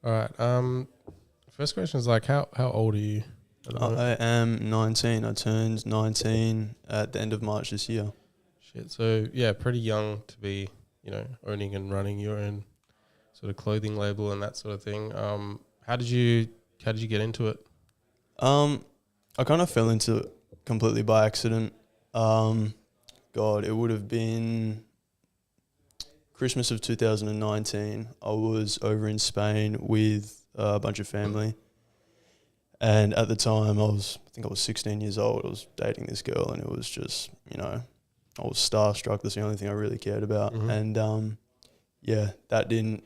All right. First question is like, how old are you at the moment? I am 19. I turned 19 at the end of March this year. Shit. So yeah, pretty young to be, owning and running your own sort of clothing label and that sort of thing. How did you get into it? Um, I kind of fell into it completely by accident. Um, God, it would have been Christmas of 2019. I was over in Spain with a bunch of family. And at the time, I think I was 16 years old. I was dating this girl, and it was just, I was starstruck. That's the only thing I really cared about. Mm-hmm. And yeah, that didn't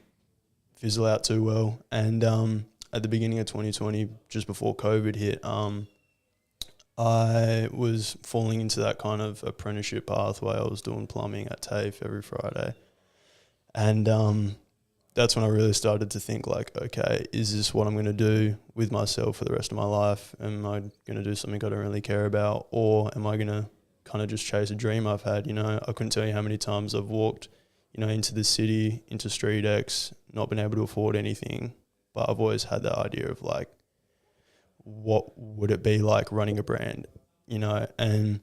fizzle out too well. And at the beginning of 2020, just before COVID hit, I was falling into that kind of apprenticeship pathway. I was doing plumbing at TAFE every Friday. And that's when I really started to think like, okay, is this what I'm going to do with myself for the rest of my life? Am I going to do something I don't really care about? Or am I going to kind of just chase a dream I've had? I couldn't tell you how many times I've walked, into the city, into Street X, not been able to afford anything. But I've always had that idea of like, what would it be like running a brand, And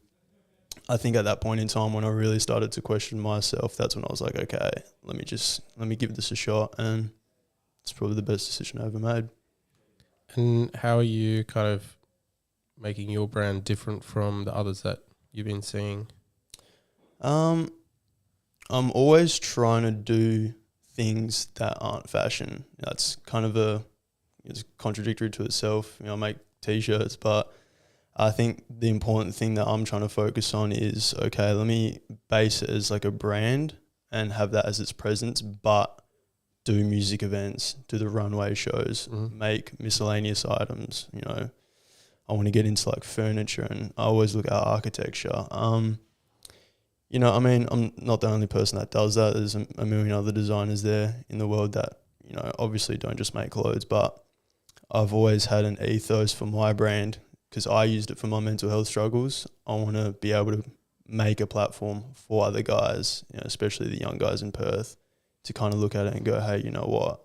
I think at that point in time when I really started to question myself, that's when I was like, okay, let me give this a shot, and it's probably the best decision I ever made. And how are you kind of making your brand different from the others that you've been seeing? I'm always trying to do things that aren't fashion. That's kind of it's contradictory to itself. I make t-shirts, but I think the important thing that I'm trying to focus on is, okay, let me base it as like a brand and have that as its presence, but do music events, do the runway shows, make miscellaneous items. I want to get into like furniture, and I always look at architecture. I'm not the only person that does that. There's a million other designers there in the world that, obviously don't just make clothes, but I've always had an ethos for my brand because I used it for my mental health struggles. I want to be able to make a platform for other guys, especially the young guys in Perth, to kind of look at it and go, hey, you know what?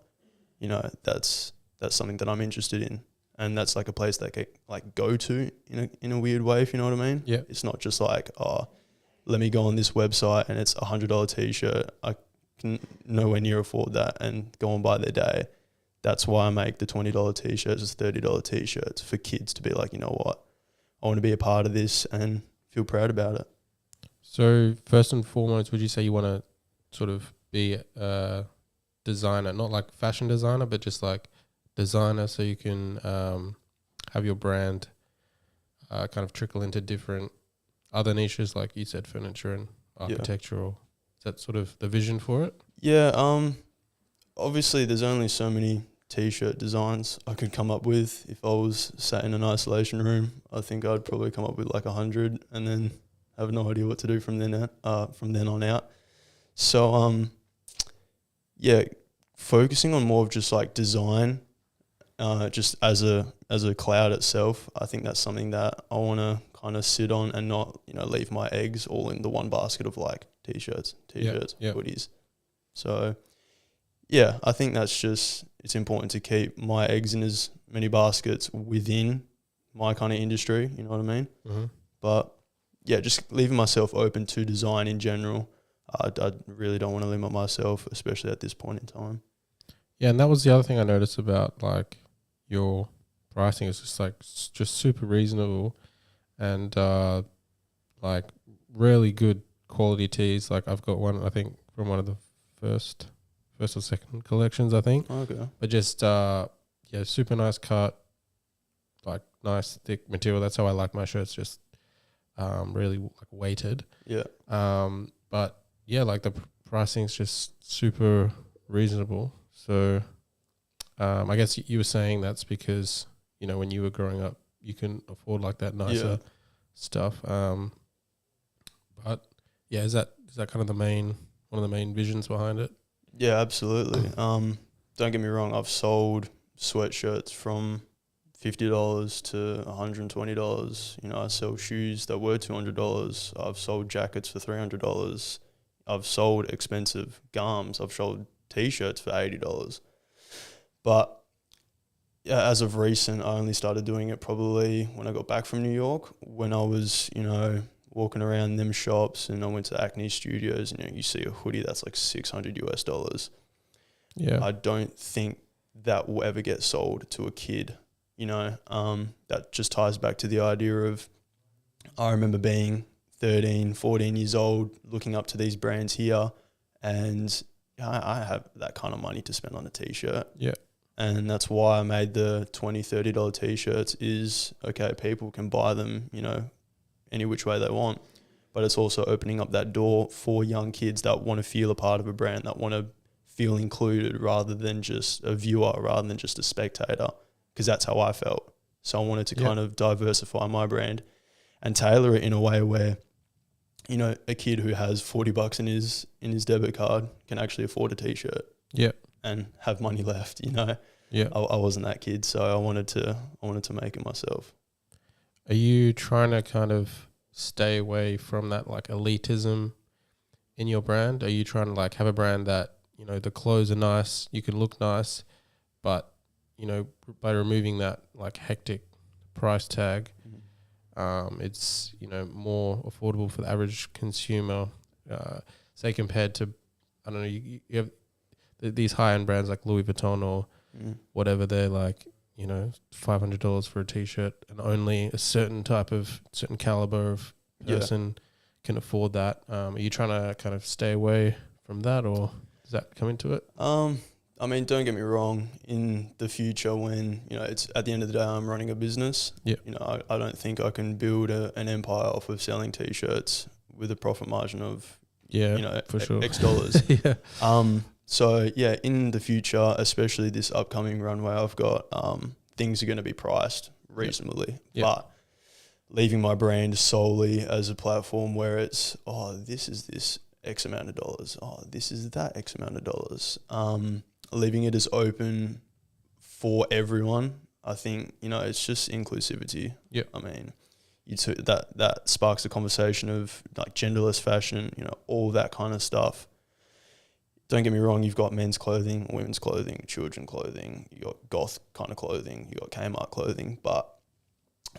That's something that I'm interested in. And that's like a place that I like go to in a weird way, if you know what I mean. Yeah. It's not just like, oh, let me go on this website and it's $100 t-shirt. I can nowhere near afford that and go and buy their day. That's why I make the $20 t-shirts, the $30 t-shirts for kids to be like, you know what? I want to be a part of this and feel proud about it. So first and foremost, would you say you want to sort of be a designer, not like fashion designer, but just like designer, so you can have your brand kind of trickle into different other niches, like you said, furniture and architectural. Is that sort of the vision for it? Yeah. Obviously, there's only so many t-shirt designs I could come up with. If I was sat in an isolation room, I think I'd probably come up with like 100 and then have no idea what to do from then on out. So yeah, focusing on more of just like design, just as a cloud itself. I think that's something that I want to kind of sit on and not leave my eggs all in the one basket of like t-shirts, hoodies. So yeah, I think that's just, it's important to keep my eggs in as many baskets within my kind of industry, you know what I mean? Mm-hmm. But yeah, just leaving myself open to design in general. I really don't want to limit myself, especially at this point in time. Yeah, and that was the other thing I noticed about like your pricing is just super reasonable and like really good quality teas. Like I've got one, I think, from one of the first or second collections, I think. Okay. But just super nice cut, like nice thick material. That's how I like my shirts, just really like weighted. Yeah. But yeah, like the pricing's just super reasonable. So I guess you were saying that's because, when you were growing up, you can afford like that nicer stuff. But yeah, is that kind of one of the main visions behind it? Yeah, absolutely. Don't get me wrong. I've sold sweatshirts from $50 to $120. I sell shoes that were $200. I've sold jackets for $300. I've sold expensive garms. I've sold t-shirts for $80. But yeah, as of recent, I only started doing it probably when I got back from New York, when I was, walking around them shops, and I went to Acne Studios, and you see a hoodie that's like $600. Yeah. I don't think that will ever get sold to a kid, that just ties back to the idea of, I remember being 13, 14 years old, looking up to these brands here, and I have that kind of money to spend on a t-shirt. Yeah. And that's why I made the $20, $30 t-shirts is, okay, people can buy them, any which way they want. But it's also opening up that door for young kids that want to feel a part of a brand, that want to feel included rather than just a viewer, rather than just a spectator, because that's how I felt. So I wanted to kind of diversify my brand and tailor it in a way where, a kid who has $40 in his debit card can actually afford a t-shirt. Yeah. And have money left, Yeah. I wasn't that kid, so I wanted to make it myself. Are you trying to kind of stay away from that like elitism in your brand? Are you trying to like have a brand that, the clothes are nice, you can look nice, but, by removing that like hectic price tag, it's, more affordable for the average consumer, say compared to, I don't know, you have these high-end brands like Louis Vuitton or whatever, they're like, $500 for a t-shirt, and only a certain caliber of person can afford that. Are you trying to kind of stay away from that, or does that come into it? I mean, don't get me wrong, in the future when, it's at the end of the day, I'm running a business. Yeah. I don't think I can build an empire off of selling t-shirts with a profit margin of, for sure. X dollars. Yeah. So yeah, in the future, especially this upcoming runway I've got, things are going to be priced reasonably, but leaving my brand solely as a platform where it's, this is this X amount of dollars. This is that X amount of dollars. Leaving it as open for everyone. I think, it's just inclusivity. Yeah. I mean, that sparks a conversation of like genderless fashion, all that kind of stuff. Don't get me wrong, you've got men's clothing, women's clothing, children clothing, you got goth kind of clothing, you got Kmart clothing, but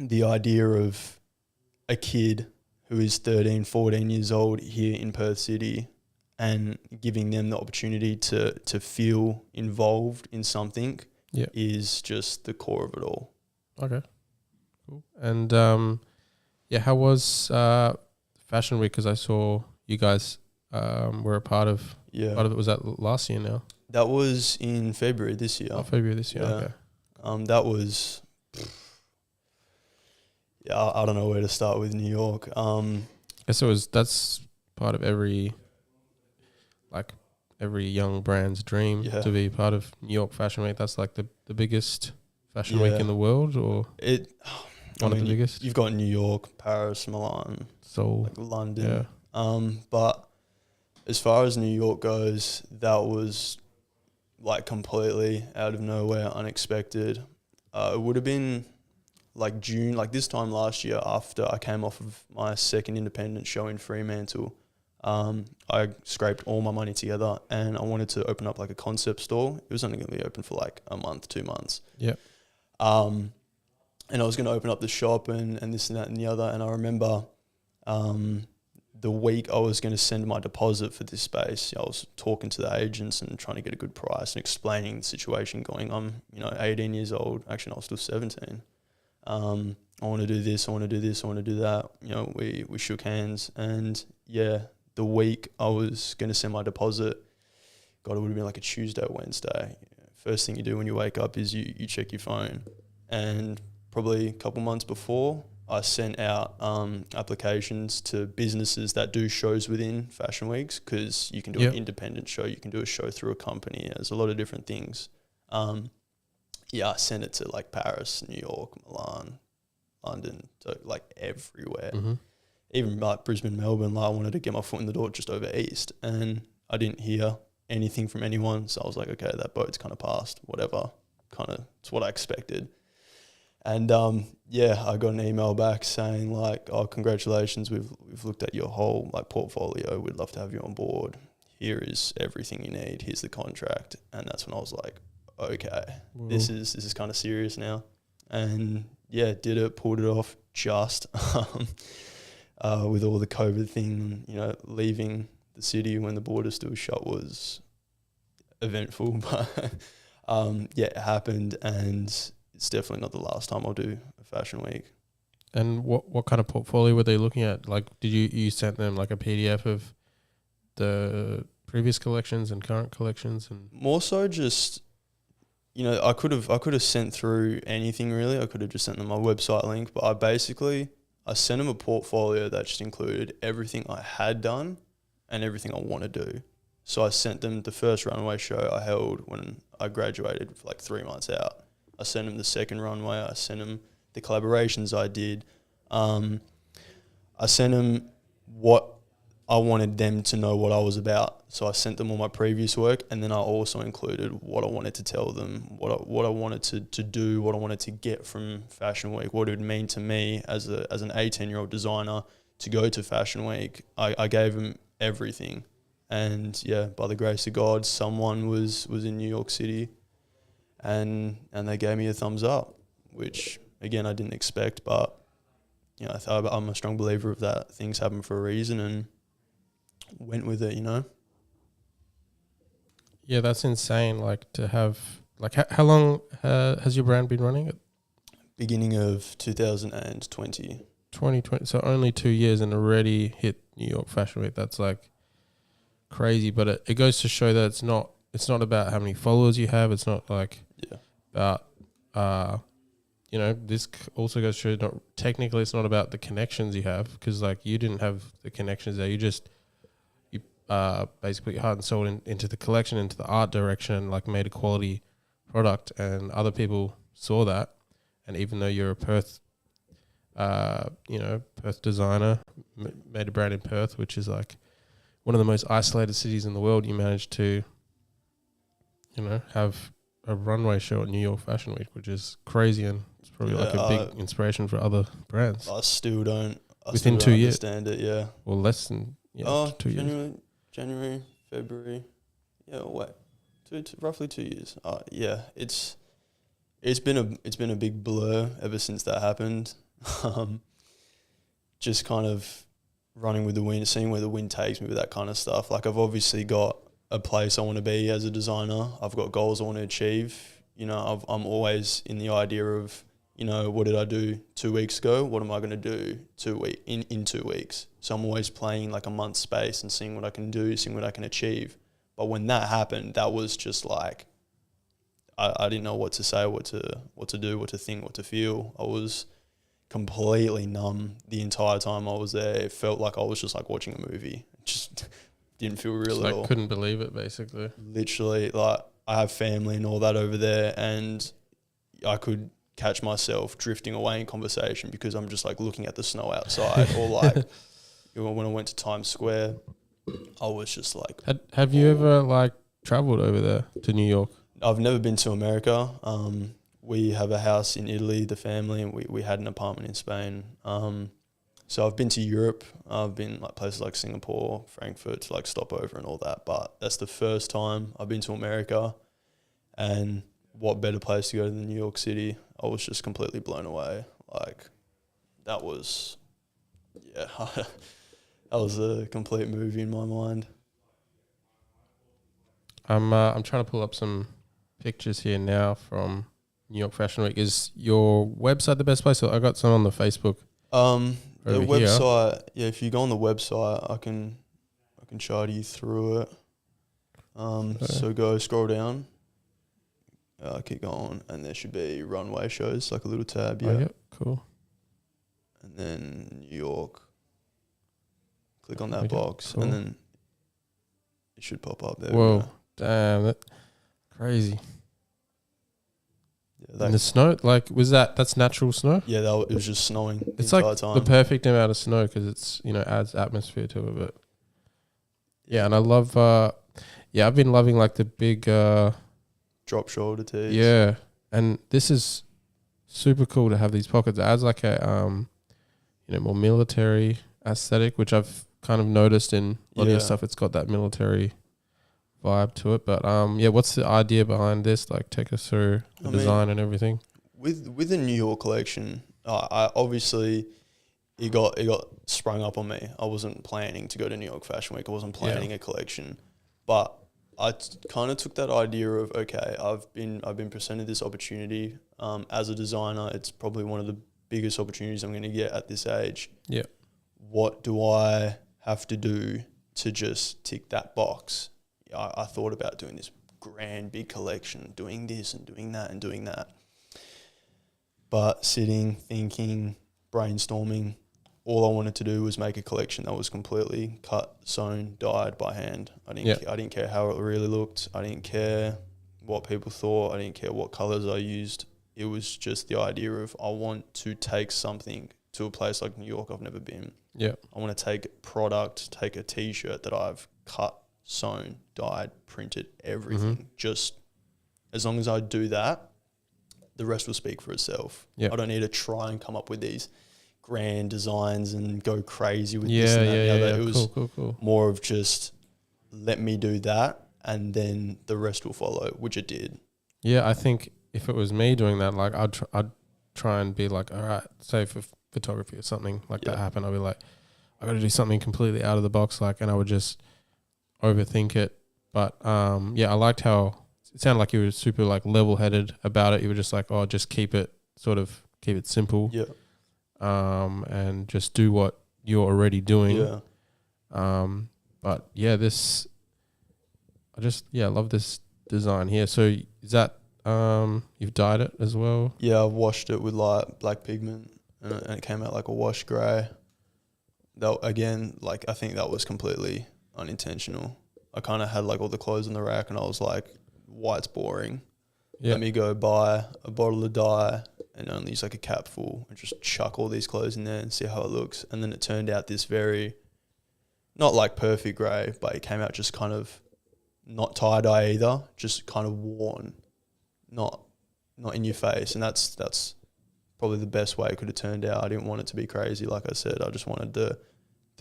the idea of a kid who is 13, 14 years old here in Perth City and giving them the opportunity to feel involved in something is just the core of it all. Okay. Cool. And how was Fashion Week? Because I saw you guys were a part of. Yeah. Part of it, was that last year now? That was in February this year. Oh, February this year. Okay. That was. I don't know where to start with New York. I guess that's part of every young brand's dream to be part of New York Fashion Week. That's like the biggest fashion week in the world, or one of the biggest. You've got New York, Paris, Milan, Seoul, London. Yeah. But as far as New York goes, that was like completely out of nowhere, unexpected. It would have been like June, like this time last year, after I came off of my second independent show in Fremantle. I scraped all my money together and I wanted to open up like a concept store. It was only going to be open for like a month, 2 months. Yeah. And I was going to open up the shop and this and that and the other. And I remember the week I was going to send my deposit for this space, I was talking to the agents and trying to get a good price and explaining the situation going on. 18 years old. Actually, no, I was still 17. I want to do this, I want to do this, I want to do that. We shook hands, and the week I was going to send my deposit, God, it would have been like a Tuesday or Wednesday. First thing you do when you wake up is you check your phone. And probably a couple months before, I sent out applications to businesses that do shows within Fashion Weeks, because you can do an independent show, you can do a show through a company. There's a lot of different things. I sent it to like Paris, New York, Milan, London, so like everywhere. Mm-hmm. Even like Brisbane, Melbourne, I wanted to get my foot in the door just over east, and I didn't hear anything from anyone. So I was like, okay, that boat's kind of passed, whatever, it's what I expected. And I got an email back saying like, oh, congratulations, we've looked at your whole like portfolio. We'd love to have you on board. Here is everything you need. Here's the contract. And that's when I was like, okay, Whoa. this is kind of serious now. And yeah, did it, pulled it off just with all the COVID thing, you know, leaving the city when the border still shut was eventful. But yeah, it happened, and it's definitely not the last time I'll do a fashion week. And what kind of portfolio were they looking at? Like, did you sent them like a PDF of the previous collections and current collections? And More so just, you know, I could have sent through anything really. I could have just sent them my website link, but I sent them a portfolio that just included everything I had done and everything I want to do. So I sent them the first runway show I held when I graduated, like 3 months out. I sent them the second runway. I sent them the collaborations I did. I sent them what I wanted them to know what I was about. So I sent them all my previous work, and then I also included what I wanted to tell them, what I wanted to do, what I wanted to get from Fashion Week, what it would mean to me as an 18-year-old designer to go to Fashion Week. I gave them everything. And yeah, by the grace of God, someone was in New York City, and they gave me a thumbs up, which again I didn't expect, but you know, I'm a strong believer of that. Things happen for a reason, and went with it, you know. yeah, that's insane. Like to have like how long has your brand been running? Beginning of 2020. 2020. So only 2 years and already hit New York Fashion Week. That's like crazy. But it goes to show that it's not about how many followers you have. It's not like about you know, this also goes to show technically it's not about the connections you have, because like you didn't have the connections there. You basically put your heart and soul into the collection, into the art direction, and like made a quality product, and other people saw that. And even though you're a Perth, Perth designer, made a brand in Perth, which is like one of the most isolated cities in the world, you managed to, you know, have a runway show at New York Fashion Week, which is crazy, and it's probably like a big inspiration for other brands. I still don't. Within 2 years, understand it. Yeah. Or less than 2 years. January, February. Yeah, roughly 2 years. Yeah, it's been a big blur ever since that happened. Just kind of running with the wind, seeing where the wind takes me with that kind of stuff. Like I've obviously got a place I want to be as a designer. I've got goals I want to achieve. You know, I'm always in the idea of, you know, what did I do 2 weeks ago? What am I going to do in 2 weeks? So I'm always playing like a month's space and seeing what I can do, seeing what I can achieve. But when that happened, that was just like, I didn't know what to say, what to do, what to think, what to feel. I was completely numb the entire time I was there. It felt like I was just like watching a movie. It just didn't feel real at all. Couldn't believe it, basically. Literally, like I have family and all that over there, and I could catch myself drifting away in conversation because I'm just like looking at the snow outside, or like when I went to Times Square, I was just like. Have you ever like traveled over there to New York? I've never been to America. We have a house in Italy, the family, and we had an apartment in Spain. So I've been to Europe. I've been like places like Singapore, Frankfurt to like stop over and all that. But that's the first time I've been to America, and what better place to go than New York City? I was just completely blown away. Like that was a complete movie in my mind. I'm trying to pull up some pictures here now from New York Fashion Week. Is your website the best place? I got some on the Facebook. The website, yeah. If you go on the website, I can chat you through it. So scroll down. Keep going, and there should be runway shows, like a little tab. Yeah. Oh, yep, cool. And then New York. Click on that box, cool. and then it should pop up there. Whoa, damn, that crazy. Yeah, and the snow, like, that's natural snow? Yeah, it was just snowing the it's entire like time. The perfect amount of snow because it's, you know, adds atmosphere to it. But yeah, and I love, I've been loving like the big drop shoulder tees. Yeah, and this is super cool to have these pockets. It adds like a more military aesthetic, which I've kind of noticed in a lot of your stuff. It's got that military vibe to it. But yeah, what's the idea behind this? Like, take us through the design and everything. With the New York collection, I obviously it got sprung up on me. I wasn't planning to go to New York Fashion Week. I wasn't planning a collection, but I kind of took that idea of, okay, I've been presented this opportunity. As a designer, it's probably one of the biggest opportunities I'm going to get at this age. Yeah. What do I have to do to just tick that box? I thought about doing this grand big collection, doing this and doing that and doing that. But sitting, thinking, brainstorming, all I wanted to do was make a collection that was completely cut, sewn, dyed by hand. I didn't care how it really looked. I didn't care what people thought. I didn't care what colours I used. It was just the idea of, I want to take something to a place like New York I've never been. Yeah. I want to take a T-shirt that I've cut, sewn, dyed, printed, everything. Just as long as I do that, the rest will speak for itself. Yeah. I don't need to try and come up with these grand designs and go crazy with this and that and the other. It was cool. more of just, let me do that and then the rest will follow, which it did. Yeah, I think if it was me doing that, like I'd try and be like, all right, say for photography or something like that happened, I'd be like, I got to do something completely out of the box, like, and I would just overthink it. But yeah, I liked how it sounded like you were super like level-headed about it. You were just like, oh, just keep it simple. Yeah. And just do what you're already doing. Yeah. But yeah, I love this design here. So is that you've dyed it as well? Yeah, I washed it with light black pigment and it came out like a wash grey. That again, like, I think that was completely unintentional. I kind of had like all the clothes on the rack and I was like, white's boring. Yeah. Let me go buy a bottle of dye and only use like a cap full and just chuck all these clothes in there and see how it looks. And then it turned out this very, not like perfect grey, but it came out just kind of not tie-dye either, just kind of worn, not in your face. And that's probably the best way it could have turned out. I didn't want it to be crazy, like I said. I just wanted the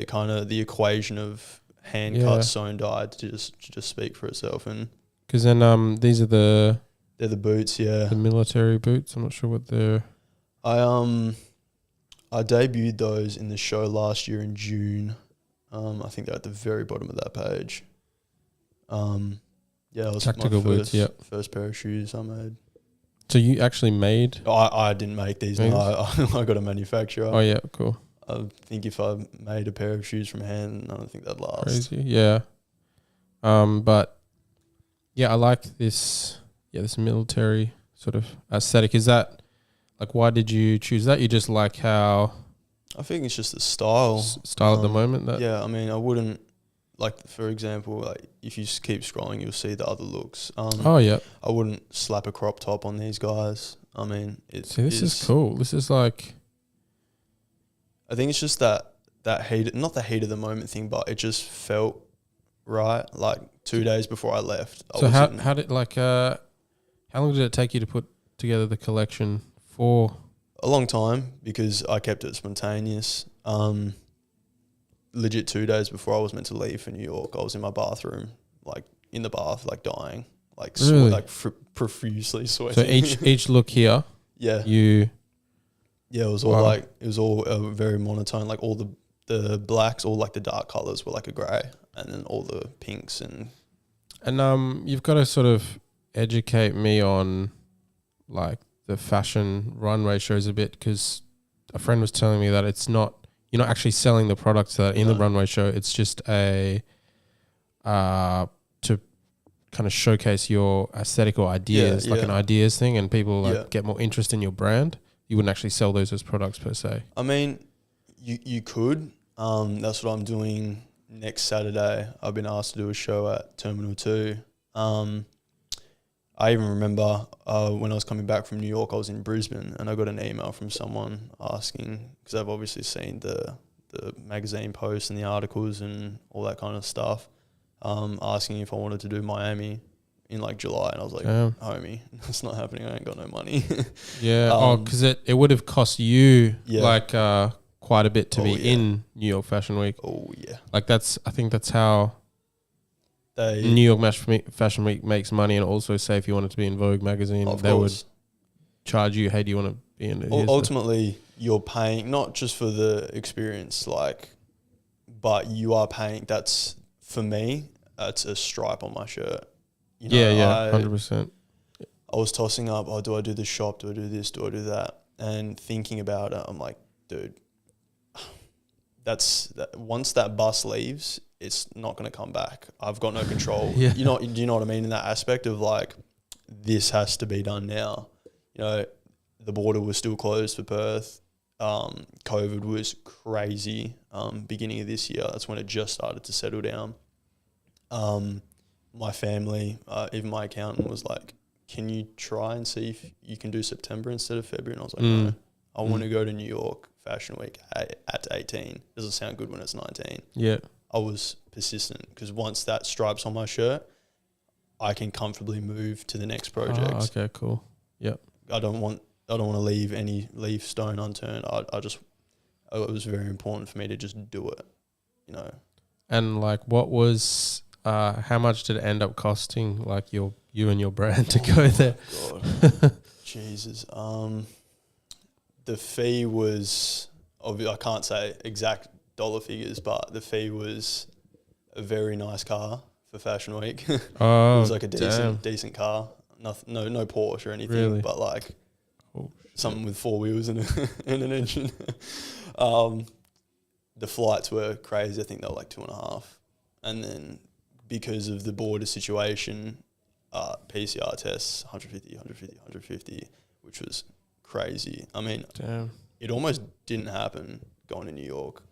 kind of the equation of hand cut, sewn, dyed to just speak for itself. And because then these are they're the boots, yeah. The military boots. I'm not sure what they're. I debuted those in the show last year in June. I think they're at the very bottom of that page. Yeah, it was tactical boots. Yeah, first pair of shoes I made. So you actually made? I didn't make these. No, I got a manufacturer. Oh yeah, cool. I think if I made a pair of shoes from hand, I don't think that'd last. Crazy, yeah. But yeah, I like this. Yeah, this military sort of aesthetic. Is that like, why did you choose that? You just like how? I think it's just the style. Style at the moment. That. Yeah, I mean, I wouldn't, like, for example, like if you keep scrolling, you'll see the other looks. Oh yeah. I wouldn't slap a crop top on these guys. I mean, this is cool. This is like. I think it's just that heat, not the heat of the moment thing, but it just felt right. Like 2 days before I left. So how did how long did it take you to put together the collection for? A long time, because I kept it spontaneous. Legit 2 days before I was meant to leave for New York, I was in my bathroom, like in the bath, like dying, like really? profusely sweating. So each look here, yeah, it was all very monotone. Like all the blacks, all like the dark colors were like a grey, and then all the pinks and you've got to sort of educate me on like the fashion runway shows a bit, because a friend was telling me that you're not actually selling the products that are in the runway show. It's just to kind of showcase your aesthetic or ideas, an ideas thing, and people get more interest in your brand. You wouldn't actually sell those as products per se. I mean, you could. That's what I'm doing next Saturday. I've been asked to do a show at Terminal 2. I even remember when I was coming back from New York, I was in Brisbane, and I got an email from someone asking, because I've obviously seen the magazine posts and the articles and all that kind of stuff, asking if I wanted to do Miami in like July, and I was like, homie, it's not happening. I ain't got no money. Yeah. Because it would have cost you like quite a bit to be in New York Fashion Week. Oh yeah. Like I think that's how New York Fashion Week makes money, and also say if you wanted to be in Vogue magazine, of they course, would charge you. Hey, do you want to be in it? ultimately you're paying not just for the experience, like, but you are paying. That's for me. That's a stripe on my shirt. You know, yeah, 100%. I was tossing up. Oh, do I do the shop? Do I do this? Do I do that? And thinking about it, I'm like, dude, once that bus leaves, it's not going to come back. I've got no control. Yeah. Do you know what I mean? In that aspect of like, this has to be done now. You know, the border was still closed for Perth. COVID was crazy. Beginning of this year, that's when it just started to settle down. My family, even my accountant was like, can you try and see if you can do September instead of February? And I was like, no, I want to go to New York Fashion Week at 18. Doesn't sound good when it's 19. Yeah. I was persistent because once that stripe's on my shirt, I can comfortably move to the next project. Oh, okay, cool. Yep. I don't want to leave stone unturned. It was very important for me to just do it, you know. And like, what was how much did it end up costing, like you and your brand to go there? God. Jesus. The fee was, I can't say exact dollar figures, but the fee was a very nice car for Fashion Week. Oh, it was like a damn. decent car. Nothing, no Porsche or anything, Really? but like Oh, something with 4 wheels and an engine. The flights were crazy. I think they were like 2.5. And then because of the border situation, PCR tests, 150, which was crazy. I mean, damn. it almost didn't happen going to New York.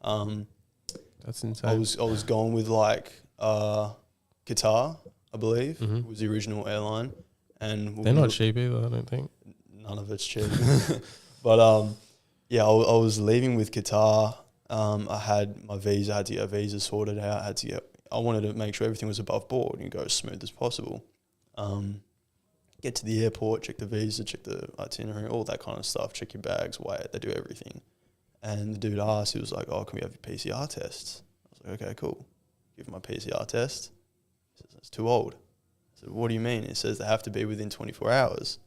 That's insane. I was going with like Qatar, I believe, was the original airline, and they're not cheap either, I don't think. None of it's cheap. But yeah, I was leaving with Qatar. I had my visa. I had to get a visa sorted out. I wanted to make sure everything was above board and go as smooth as possible. Get to the airport, check the visa, check the itinerary, all that kind of stuff. Check your bags, weigh it. They do everything. And the dude asked, he was like, "Oh, can we have your PCR tests?" I was like, "Okay, cool." Give him my PCR test. He says, "It's too old." I said, "What do you mean?" It says they have to be within 24 hours.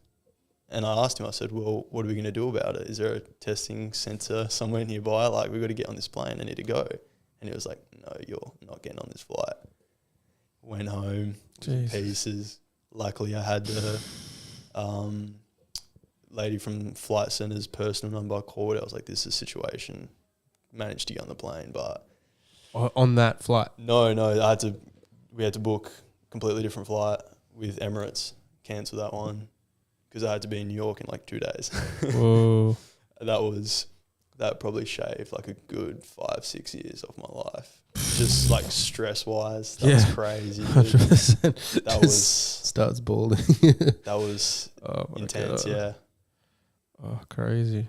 And I asked him, I said, "Well, what are we going to do about it? Is there a testing centre somewhere nearby? Like, we've got to get on this plane. I need to go." And he was like, "No, you're not getting on this flight." Went home, pieces. Luckily, I had the lady from Flight Centre's personal number. I called. I was like, "This is a situation." Managed to get on the plane, but on that flight. No, we had to book a completely different flight with Emirates. Cancel that one because I had to be in New York in like 2 days. Whoa. That probably shaved like a good 5-6 years off my life. Just like stress wise. That was crazy. 100%. That was starts balding. That was intense, God. yeah. Oh, crazy.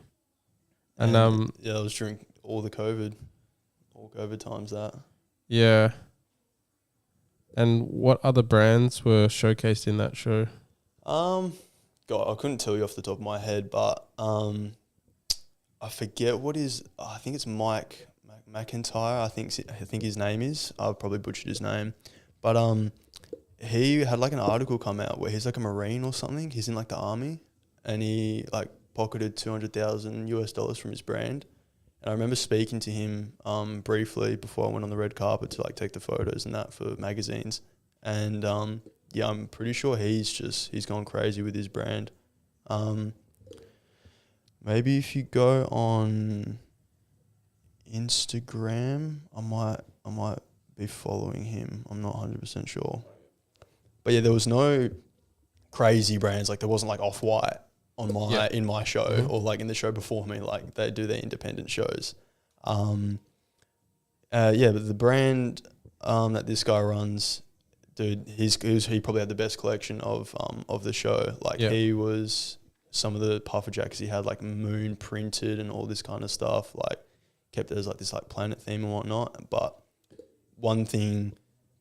And yeah, that was during all COVID times that. Yeah. And what other brands were showcased in that show? God, I couldn't tell you off the top of my head, but I forget I think it's Mike McIntyre. I think his name is. I've probably butchered his name, but he had like an article come out where he's like a Marine or something. He's in like the army, and he like pocketed $200,000 from his brand. And I remember speaking to him briefly before I went on the red carpet to like take the photos and that for magazines. And yeah, I'm pretty sure he's gone crazy with his brand. Maybe if you go on Instagram, I might be following him. I'm not 100% sure. But yeah, there was no crazy brands. Like there wasn't like Off-White on in my show or like in the show before me. Like they do their independent shows. Yeah, but the brand that this guy runs, dude, he probably had the best collection of the show. Like he was. Some of the puffer jackets he had like moon printed and all this kind of stuff, like kept it as like this like planet theme and whatnot. But one thing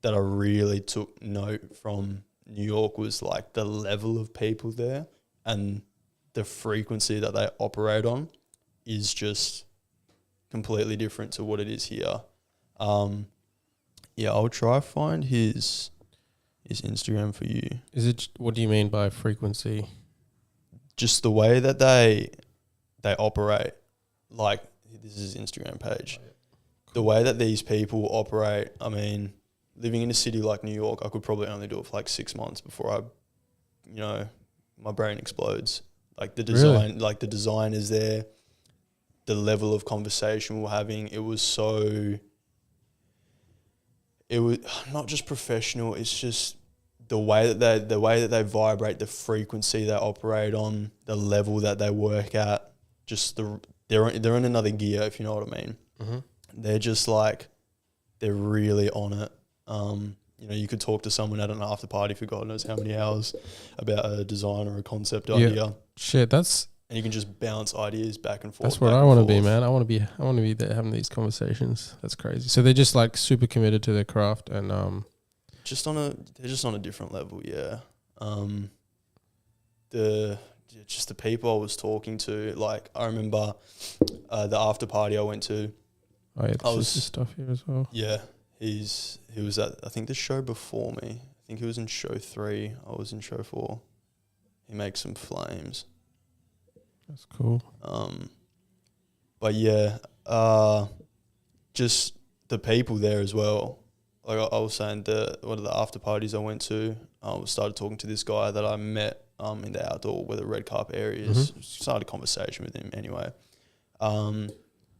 that I really took note from New York was like the level of people there and the frequency that they operate on is just completely different to what it is here. Yeah, I'll try find his Instagram for you. Is it? What do you mean by frequency? Just the way that they operate. Like, this is his Instagram page. The way that these people operate, I mean, living in a city like New York, I could probably only do it for like 6 months before my brain explodes. Like the design, like the design is there. The level of conversation we're having, it was not just professional. It's just the way that they vibrate, the frequency they operate on, the level that they work at. Just they're in another gear, if you know what I mean. Mm-hmm. They're just like, they're really on it. You could talk to someone at an after party for God knows how many hours about a design or a concept idea. Shit, and you can just bounce ideas back and forth. That's what I want to be, man. I want to be there having these conversations. That's crazy. So they're just like super committed to their craft and they're just on a different level, yeah. The people I was talking to, like I remember the after party I went to. Oh yeah, this stuff here as well. Yeah, he was at, I think, the show before me. I think he was in show 3. I was in show 4. He makes some flames. That's cool. But yeah, just the people there as well. Like I was saying, one of the after parties I went to, I started talking to this guy that I met in the outdoor where the red carpet area is. Mm-hmm. Started a conversation with him anyway.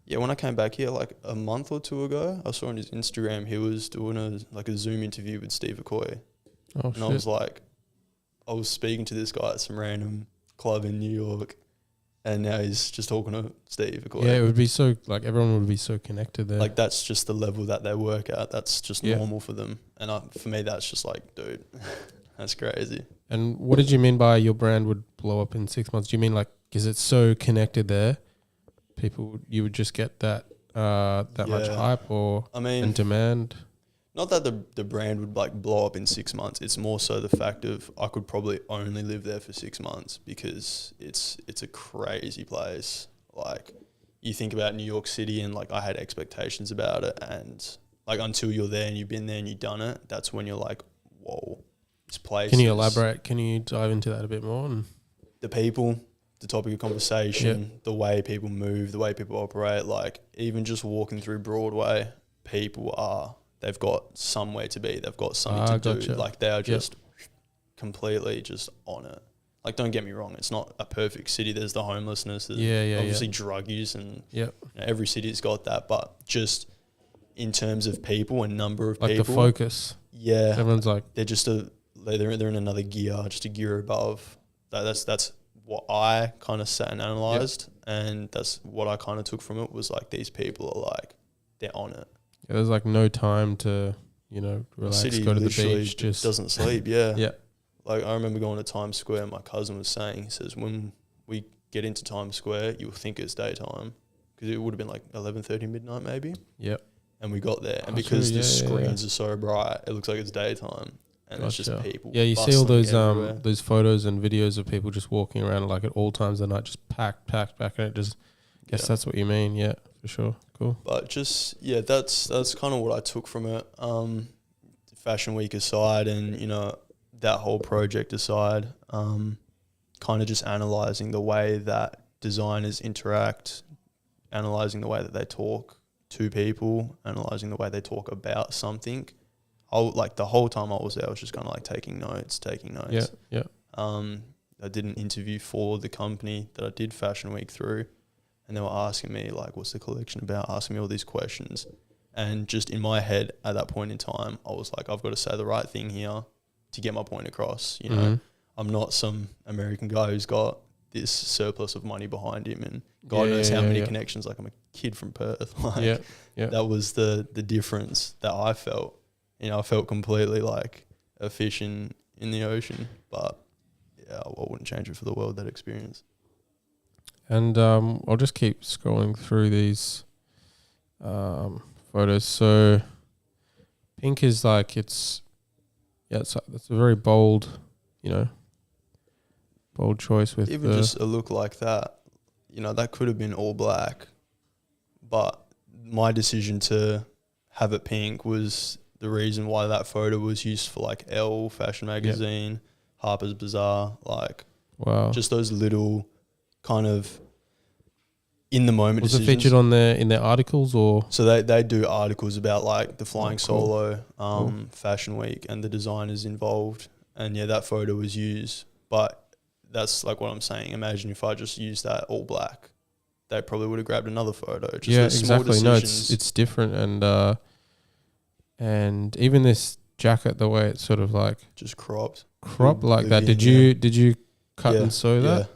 Yeah, when I came back here like a month or 2 ago, I saw on his Instagram he was doing a Zoom interview with Steve Aoki. Oh, and shit. I was speaking to this guy at some random club in New York, and now he's just talking to Steve Aoki. Yeah, it would be so, like, everyone would be so connected there. Like, that's just the level that they work at. That's just normal for them. And for me, that's just like, dude, that's crazy. And what did you mean by your brand would blow up in 6 months? Do you mean like, is it so connected there? You would just get that much hype and demand? Not that the brand would like blow up in 6 months. It's more so the fact of I could probably only live there for 6 months because it's a crazy place. Like, you think about New York City and like I had expectations about it, and like until you're there and you've been there and you've done it, that's when you're like, whoa, this place. Can you elaborate? Can you dive into that a bit more? The people, the topic of conversation, the way people move, the way people operate. Like, even just walking through Broadway, they've got somewhere to be. They've got something to do. Like, they are just completely just on it. Like, don't get me wrong, it's not a perfect city. There's the homelessness. There's obviously drug use, and every city's got that. But just in terms of people and number of people, like the focus. Yeah, everyone's like, they're just they're in another gear, just a gear above. That's what I kind of sat and analysed, and that's what I kind of took from it, was like, these people are like, they're on it. Yeah, there's like no time to, relax, City go to the beach. Just doesn't sleep, yeah. Yeah. Like, I remember going to Times Square, my cousin was saying, he says, when we get into Times Square, you'll think it's daytime, because it would have been like 11:30 midnight maybe. Yep. And we got there, and because the screens are so bright, it looks like it's daytime. And it's just people. Yeah, you see all those photos and videos of people just walking around like at all times of the night, just packed, and it just, guess that's what you mean. Yeah, for sure. Cool. But just, that's kind of what I took from it. Fashion Week aside, and, that whole project aside, kind of just analysing the way that designers interact, analysing the way that they talk to people, analysing the way they talk about something. The whole time I was there, I was just kind of like taking notes. Yeah. I did an interview for the company that I did Fashion Week through, and they were asking me like, what's the collection about? Asking me all these questions. And just in my head at that point in time, I was like, I've got to say the right thing here to get my point across. I'm not some American guy who's got this surplus of money behind him and God knows how many connections. Like, I'm a kid from Perth. That was the difference that I felt. I felt completely like a fish in the ocean, but I wouldn't change it for the world, that experience. And I'll just keep scrolling through these photos. So pink is like, it's a very bold, bold choice with even just a look like that. That could have been all black, but my decision to have it pink was the reason why that photo was used for like Elle Fashion Magazine, Harper's Bazaar, like Wow. just those little kind of in the moment Was it decisions. featured on in their articles or? So they do articles about like the Flying cool. Solo, Cool. Fashion Week and the designers involved. And yeah, that photo was used. But that's like what I'm saying. Imagine if I just used that all black. They probably would have grabbed another photo. Just Yeah, those small exactly. No, decisions. it's different, and even this jacket, the way it's sort of like just cropped. like that. Livian, Did you cut Yeah, and sew yeah. that?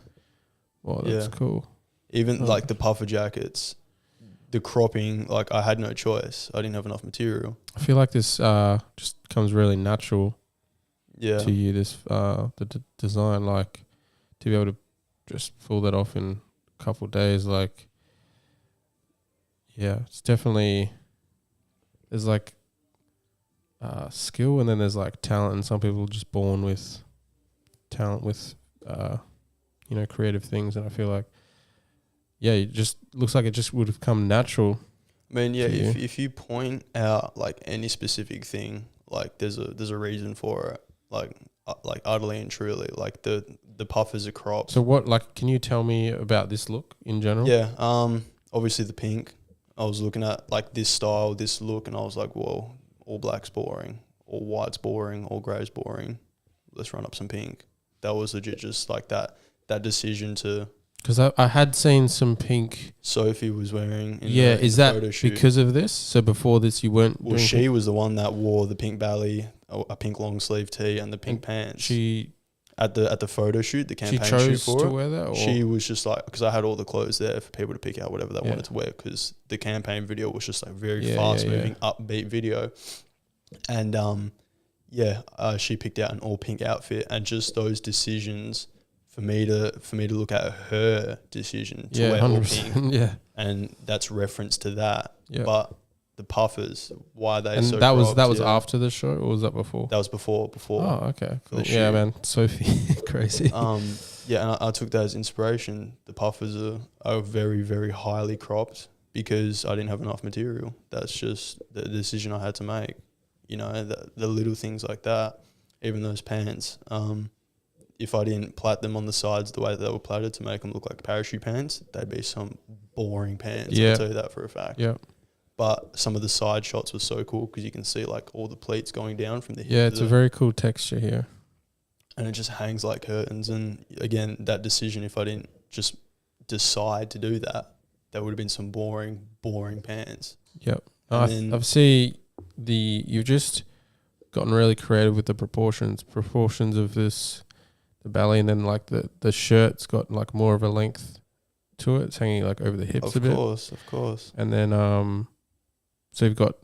Well, that's Yeah. cool. Even Oh. like the puffer jackets, the cropping, like I had no choice. I didn't have enough material. I feel like this just comes really natural Yeah. to you. This design, like to be able to just pull that off in a couple of days, like yeah, it's definitely there's like skill and then there's like talent, and some people are just born with talent with creative things, and I feel like it just looks like it just would have come natural. I mean, yeah, to you. if you point out like any specific thing, like there's a reason for it. Like utterly and truly, like the puffers are cropped. So what, like, can you tell me about this look in general? Yeah, obviously the pink. I was looking at like this style, this look, and I was like, well, all black's boring, all white's boring, all grey's boring. Let's run up some pink. That was legit just like that decision to. Because I had seen some pink. Sophie was wearing. Is the that photo shoot. because of this? So before this, you weren't. Well, she was the one that wore the pink belly, a pink long sleeve tee, and the pink pants. She at the photo shoot, the campaign she shoot chose for to it. wear that. Or? She was just like, because I had all the clothes there for people to pick out whatever they Yeah. wanted to wear, because the campaign video was just like very Yeah, fast yeah, yeah. moving, upbeat video, and she picked out an all pink outfit, and just those decisions. For me to look at her decision to wear all 100%, pink, yeah, and that's reference to that. yeah. But the puffers, why they And so that was cropped, yeah. after the show, or was that before? That was before. Oh, okay, for the cool. Yeah, shoot. man, Sophie, crazy. Yeah, and I took that as inspiration. The puffers are very, very highly cropped because I didn't have enough material. That's just the decision I had to make. You know, the little things like that, even those pants. If I didn't plait them on the sides the way they were plaited to make them look like parachute pants, they'd be some boring pants. Yeah. I'll tell you that for a fact. Yeah, But some of the side shots were so cool because you can see like all the pleats going down from the hip. yeah, to it's a the- very cool texture here. and it just hangs like curtains. And again, that decision, if I didn't just decide to do that, there would have been some boring pants. Yep. And then- I've seen you've just gotten really creative with the proportions of this, the belly, and then like the shirt's got like more of a length to it. It's hanging like over the hips a bit. Of course. And then so you've got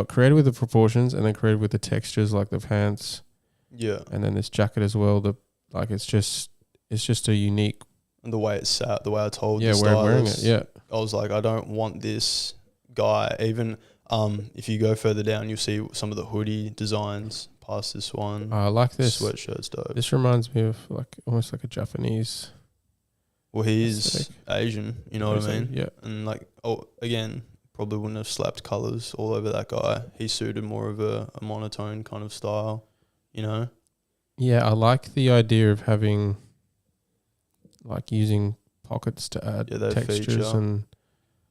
creative with the proportions, and then creative with the textures, like the pants, Yeah. and then this jacket as well. It's just a unique And the way it sat, the way I told yeah the wearing it. stylist, Yeah. I was like, I don't want this guy. Even if you go further down, you'll see some of the hoodie designs past this one. I like this. Sweatshirt's dope. This reminds me of like almost like a Japanese. Well, he's aesthetic. Asian, you know what I mean? Yeah. And like, again, probably wouldn't have slapped colours all over that guy. He suited more of a monotone kind of style, you know? Yeah, I like the idea of having like using pockets to add Yeah, that textures feature. and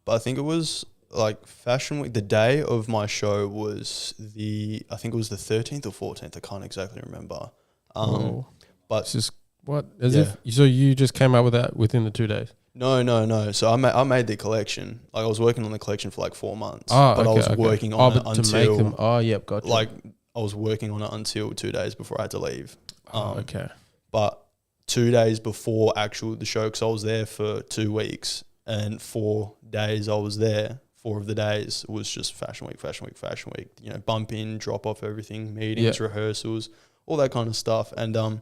But I think it was like Fashion Week. The day of my show was I think it was the 13th or 14th. I can't exactly remember. oh, But it's just what as Yeah. if so you just came up with that within the 2 days. no. So I made the collection. Like I was working on the collection for like 4 months. Oh, but okay, I was okay. working on it but until to make them. Oh, yep, gotcha. like I was working on it until 2 days before I had to leave. Okay. But 2 days before the show, because I was there for 2 weeks, and 4 days I was there. 4 of the days was just Fashion Week. You know, bump in, drop off everything, meetings, rehearsals, all that kind of stuff. And I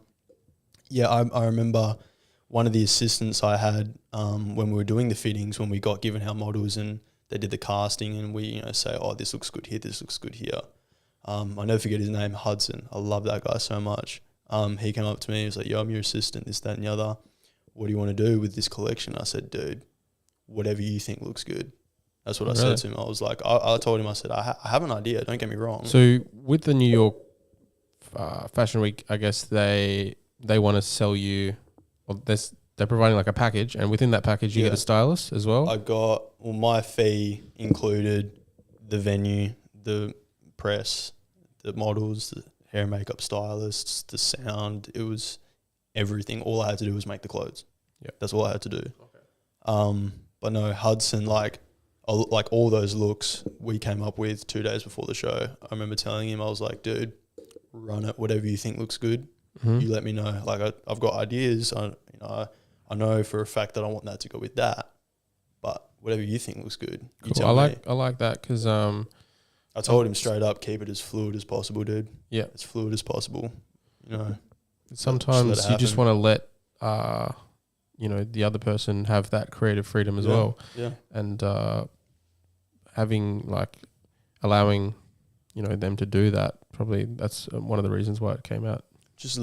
remember one of the assistants I had when we were doing the fittings, when we got given our models and they did the casting, and we say, oh, this looks good here, this looks good here. I'll never forget his name, Hudson. I love that guy so much. He came up to me, he was like, yo, I'm your assistant, this, that, and the other. What do you want to do with this collection? I said, dude, whatever you think looks good. That's what I said to him. I was like, I told him, I said, I have an idea. Don't get me wrong. So with the New York Fashion Week, I guess they want to sell you, or they're providing like a package, and within that package you get a stylist as well. My fee included the venue, the press, the models, the hair and makeup stylists, the sound. It was everything. All I had to do was make the clothes. Yeah, that's all I had to do. Okay. But no, Hudson, like all those looks we came up with 2 days before the show. I remember telling him, I was like, dude, run it. Whatever you think looks good, you let me know. Like I've got ideas. I know for a fact that I want that to go with that. But whatever you think looks good, you tell me. I like that because I told him straight up, keep it as fluid as possible, dude. Yeah, as fluid as possible. Sometimes you just want to let the other person have that creative freedom as well. Yeah. And allowing them to do that, probably that's one of the reasons why it came out. Just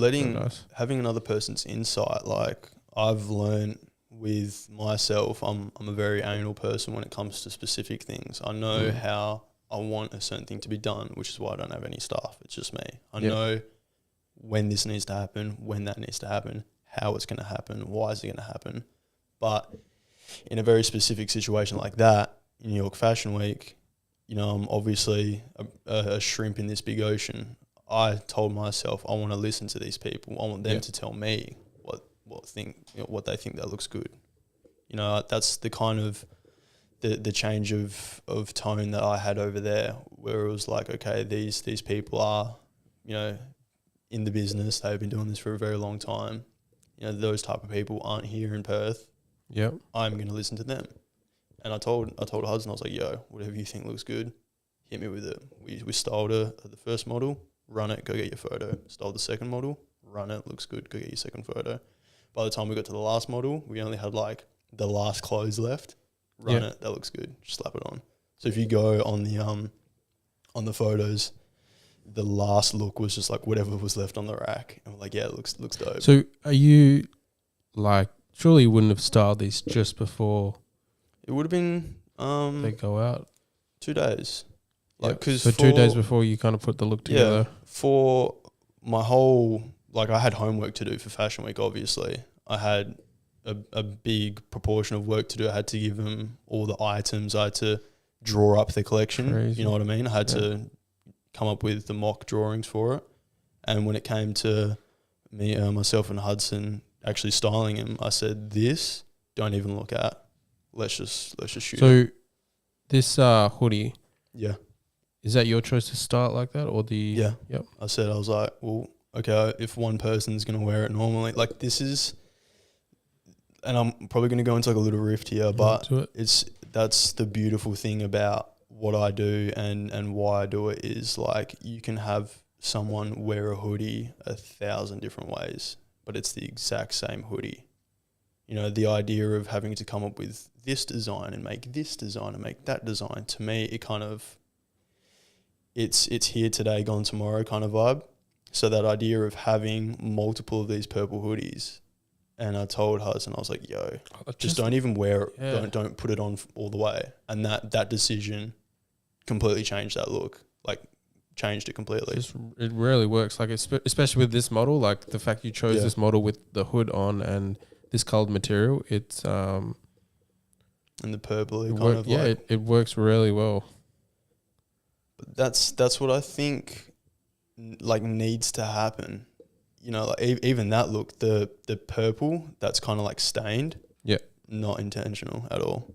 having another person's insight. Like I've learned with myself, I'm a very anal person when it comes to specific things. I know how I want a certain thing to be done, which is why I don't have any staff. It's just me. I know when this needs to happen, when that needs to happen, how it's going to happen, why is it going to happen. But in a very specific situation like that, in New York Fashion Week, I'm obviously a shrimp in this big ocean. I told myself I want to listen to these people. I want them to tell me what they think that looks good. That's the kind of the change of tone that I had over there, where it was like, okay, these people are, in the business. They've been doing this for a very long time. Those type of people aren't here in Perth. Yep. I'm going to listen to them. And I told Hudson, I was like, yo, whatever you think looks good, hit me with it. We styled the first model, run it, go get your photo. Styled the second model, run it, looks good, go get your second photo. By the time we got to the last model, we only had like the last clothes left. Run it, that looks good, just slap it on. So if you go on the photos, the last look was just like whatever was left on the rack. And we're like, yeah, it looks dope. So are you like, surely you wouldn't have styled these just before it would have been they go out? 2 days. So 2 days before you kind of put the look together. Yeah, for my whole, I had homework to do for Fashion Week, obviously. I had a big proportion of work to do. I had to give them all the items. I had to draw up the collection. Crazy. You know what I mean? I had to come up with the mock drawings for it. And when it came to me, myself and Hudson actually styling him, I said, this, don't even look at. Let's just shoot it. So this hoodie, is that your choice to style it like that, or the? Yeah. Yep. I was like, well, okay, if one person's going to wear it normally, this is, and I'm probably going to go into a little rift here, but that's the beautiful thing about what I do and why I do it is you can have someone wear a hoodie 1,000 different ways, but it's the exact same hoodie. The idea of having to come up with this design and make this design and make that design, to me, it kind of, it's here today, gone tomorrow kind of vibe. So that idea of having multiple of these purple hoodies, and I told Hudson, I was like, yo, just don't even wear it. Yeah. Don't put it on all the way. And that decision completely changed that look, changed it completely. It really works, especially with this model, the fact you chose this model with the hood on and this colored material, it's and the purple, it works really well. But that's what I think needs to happen. Even that look, the purple that's kind of stained, not intentional at all.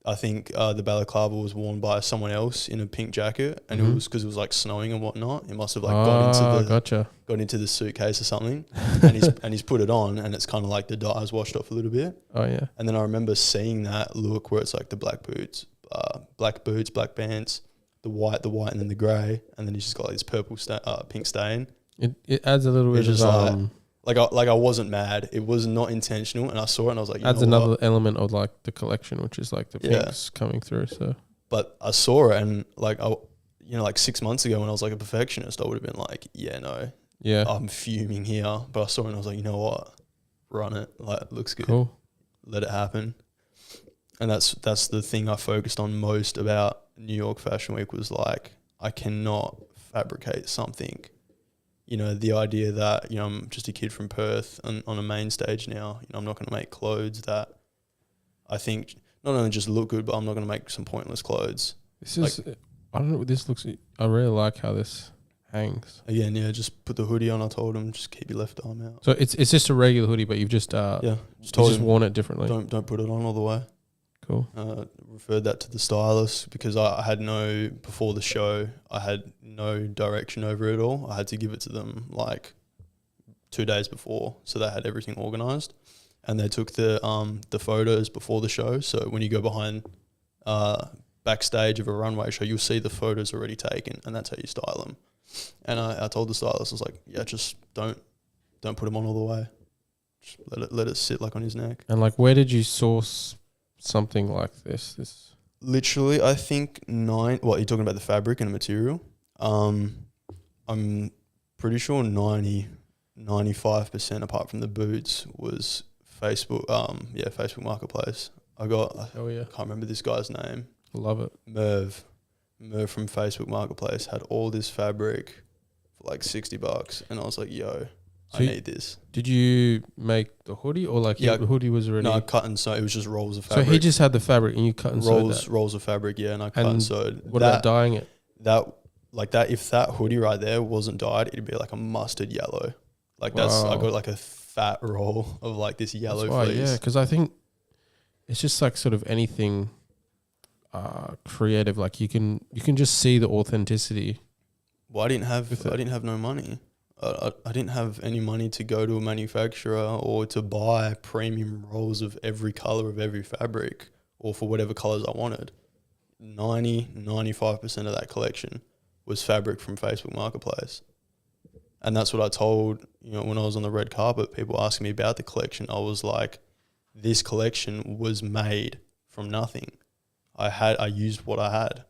I think the balaclava was worn by someone else in a pink jacket, and it was because it was snowing and whatnot. It must have got into the suitcase or something, and he's put it on, and it's kind of the dye's washed off a little bit. Oh yeah. And then I remember seeing that look where it's the black boots, black pants, the white, and then the grey, and then he's just got this purple pink stain. It adds a little bit of I wasn't mad. It was not intentional, and I saw it and I was like, adds another element of the collection, which is the pinks coming through. So, but I saw it and 6 months ago when I was a perfectionist, I would have been I'm fuming here. But I saw it and I was like, you know what, run it. It looks good. Cool. Let it happen. And that's the thing I focused on most about New York Fashion Week, was like, I cannot fabricate something. You know, the idea that, you know, I'm just a kid from Perth on a main stage now. You know, I'm not going to make clothes that I think not only just look good, but I'm not going to make some pointless clothes. This is, I don't know what this looks. I really like how this hangs. Again, yeah, just put the hoodie on. I told him, just keep your left arm out. So it's just a regular hoodie, but you've just just worn it differently. Don't put it on all the way. Cool. Referred that to the stylist because I had before the show, I had no direction over it all. I had to give it to them like 2 days before, so they had everything organised, and they took the photos before the show. So when you go behind backstage of a runway show, you'll see the photos already taken, and that's how you style them. And I told the stylist, I was like, yeah, just don't put them on all the way. Just let it sit like on his neck. And like, where did you source something like this? Literally, I think you're talking about the fabric and the material. I'm pretty sure 95% apart from the boots was Facebook. Facebook Marketplace. I can't remember this guy's name. Love it. Merv from Facebook Marketplace had all this fabric for like $60, and I was like, yo, I need this. Did you make the hoodie, or like the hoodie was already? No, I cut and sewed. It was just rolls of fabric. So he just had the fabric and you cut and sewed that? Rolls of fabric, yeah, and I cut and sewed. What about dyeing it? If that hoodie right there wasn't dyed, it'd be like a mustard yellow. Like I got like a fat roll of like this yellow fleece. Yeah, because I think it's just like sort of anything creative. Like you can just see the authenticity. Well, I didn't have no money. I didn't have any money to go to a manufacturer or to buy premium rolls of every color of every fabric, or for whatever colors I wanted. 95% of that collection was fabric from Facebook Marketplace. And that's what I told, when I was on the red carpet, people asking me about the collection. I was like, this collection was made from nothing. I used what I had.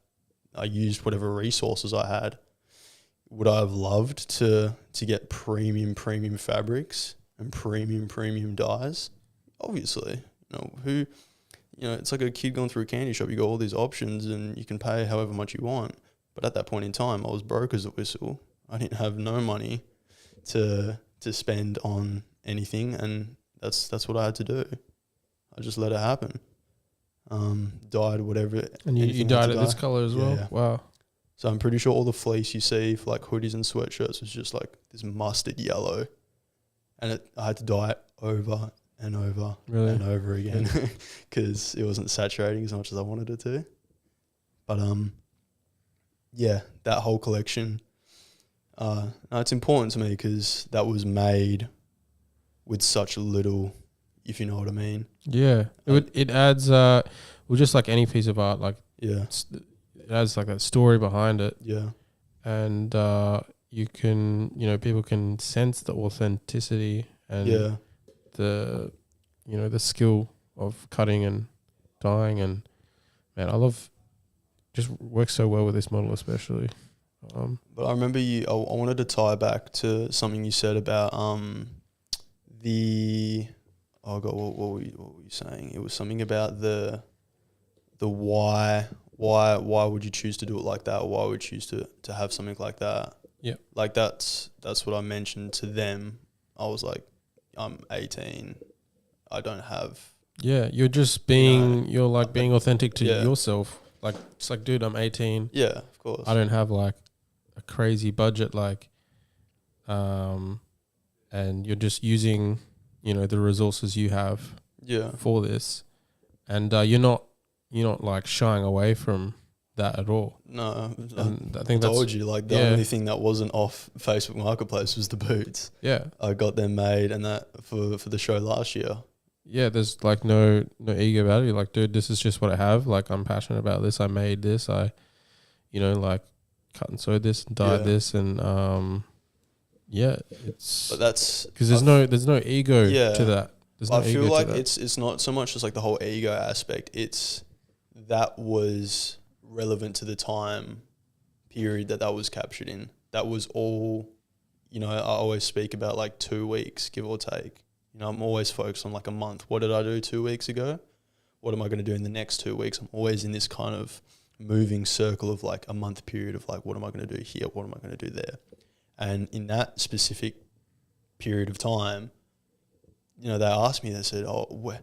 I used whatever resources I had. Would I have loved to get premium fabrics and premium dyes? Obviously. It's like a kid going through a candy shop. You got all these options and you can pay however much you want. But at that point in time, I was broke as a whistle. I didn't have no money to spend on anything, and that's what I had to do. I just let it happen. Dyed whatever. And you dyed it this color as well? Yeah. Wow. So I'm pretty sure all the fleece you see for like hoodies and sweatshirts was just like this mustard yellow. And I had to dye it over and over and over again because it wasn't saturating as much as I wanted it to. But that whole collection, it's important to me because that was made with such little, if you know what I mean. Yeah. It adds, just like any piece of art, like it has like a story behind it. Yeah. And you can, people can sense the authenticity and the skill of cutting and dyeing. And man, I love, just works so well with this model especially. But I remember I wanted to tie back to something you said about what were you saying? It was something about the why would you choose to do it like that, or why would you choose to have something like that? Yeah. Like that's what I mentioned to them. I was like, I'm 18. I don't have. Yeah, you're just being being authentic to yourself. Like, it's like, dude, I'm 18. Yeah, of course. I don't have like a crazy budget, and you're just using, the resources you have for this. And you're not like shying away from that at all. No, and I think I told you, like the only thing that wasn't off Facebook Marketplace was the boots. Yeah. I got them made and that for the show last year. Yeah, there's like no ego about it. You're like, dude, this is just what I have. Like, I'm passionate about this. I made this. I, like cut and sewed this and dyed this. And, it's... But that's... Because there's no ego to that. I feel like it's not so much just like the whole ego aspect. It's that was relevant to the time period that was captured in. That was all, I always speak about like 2 weeks, give or take. I'm always focused on like a month. What did I do 2 weeks ago? what am I going to do in the next 2 weeks? I'm always in this kind of moving circle of like a month period of like, what am I going to do here? What am I going to do there? And in that specific period of time, you know, they asked me, they said, oh,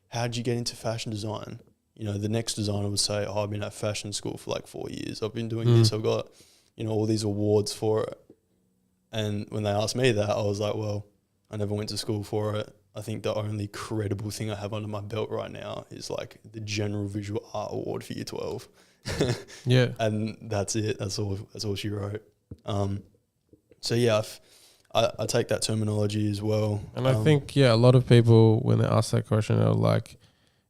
how did you get into fashion design? You know, the next designer would say, oh, I've been at fashion school for like 4 years. I've been doing this. I've got, you know, all these awards for it. And when they asked me that, I was like, well, I never went to school for it. I think the only credible thing I have under my belt right now is like the General Visual Art Award for Year 12. Yeah. And that's it. That's all she wrote. So yeah, I take that terminology as well. And I think, yeah, a lot of people, when they ask that question, are like,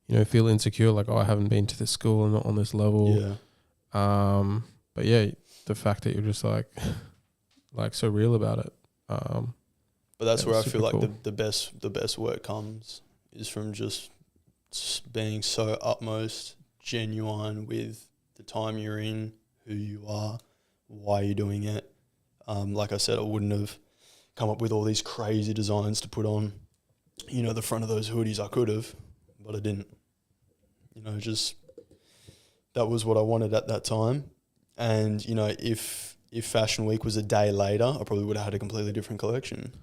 you know, feel insecure, like, oh, I haven't been to this school, I'm not on this level. Yeah. But yeah, the fact that you're just like so real about it. But that's where I feel like cool. the best work comes is from just being so utmost genuine with the time you're in, who you are, why you're doing it. Like I said, I wouldn't have come up with all these crazy designs to put on, you know, the front of those hoodies. I could have, but I didn't. You know, just that was what I wanted at that time. And, you know, if Fashion Week was a day later, I probably would have had a completely different collection.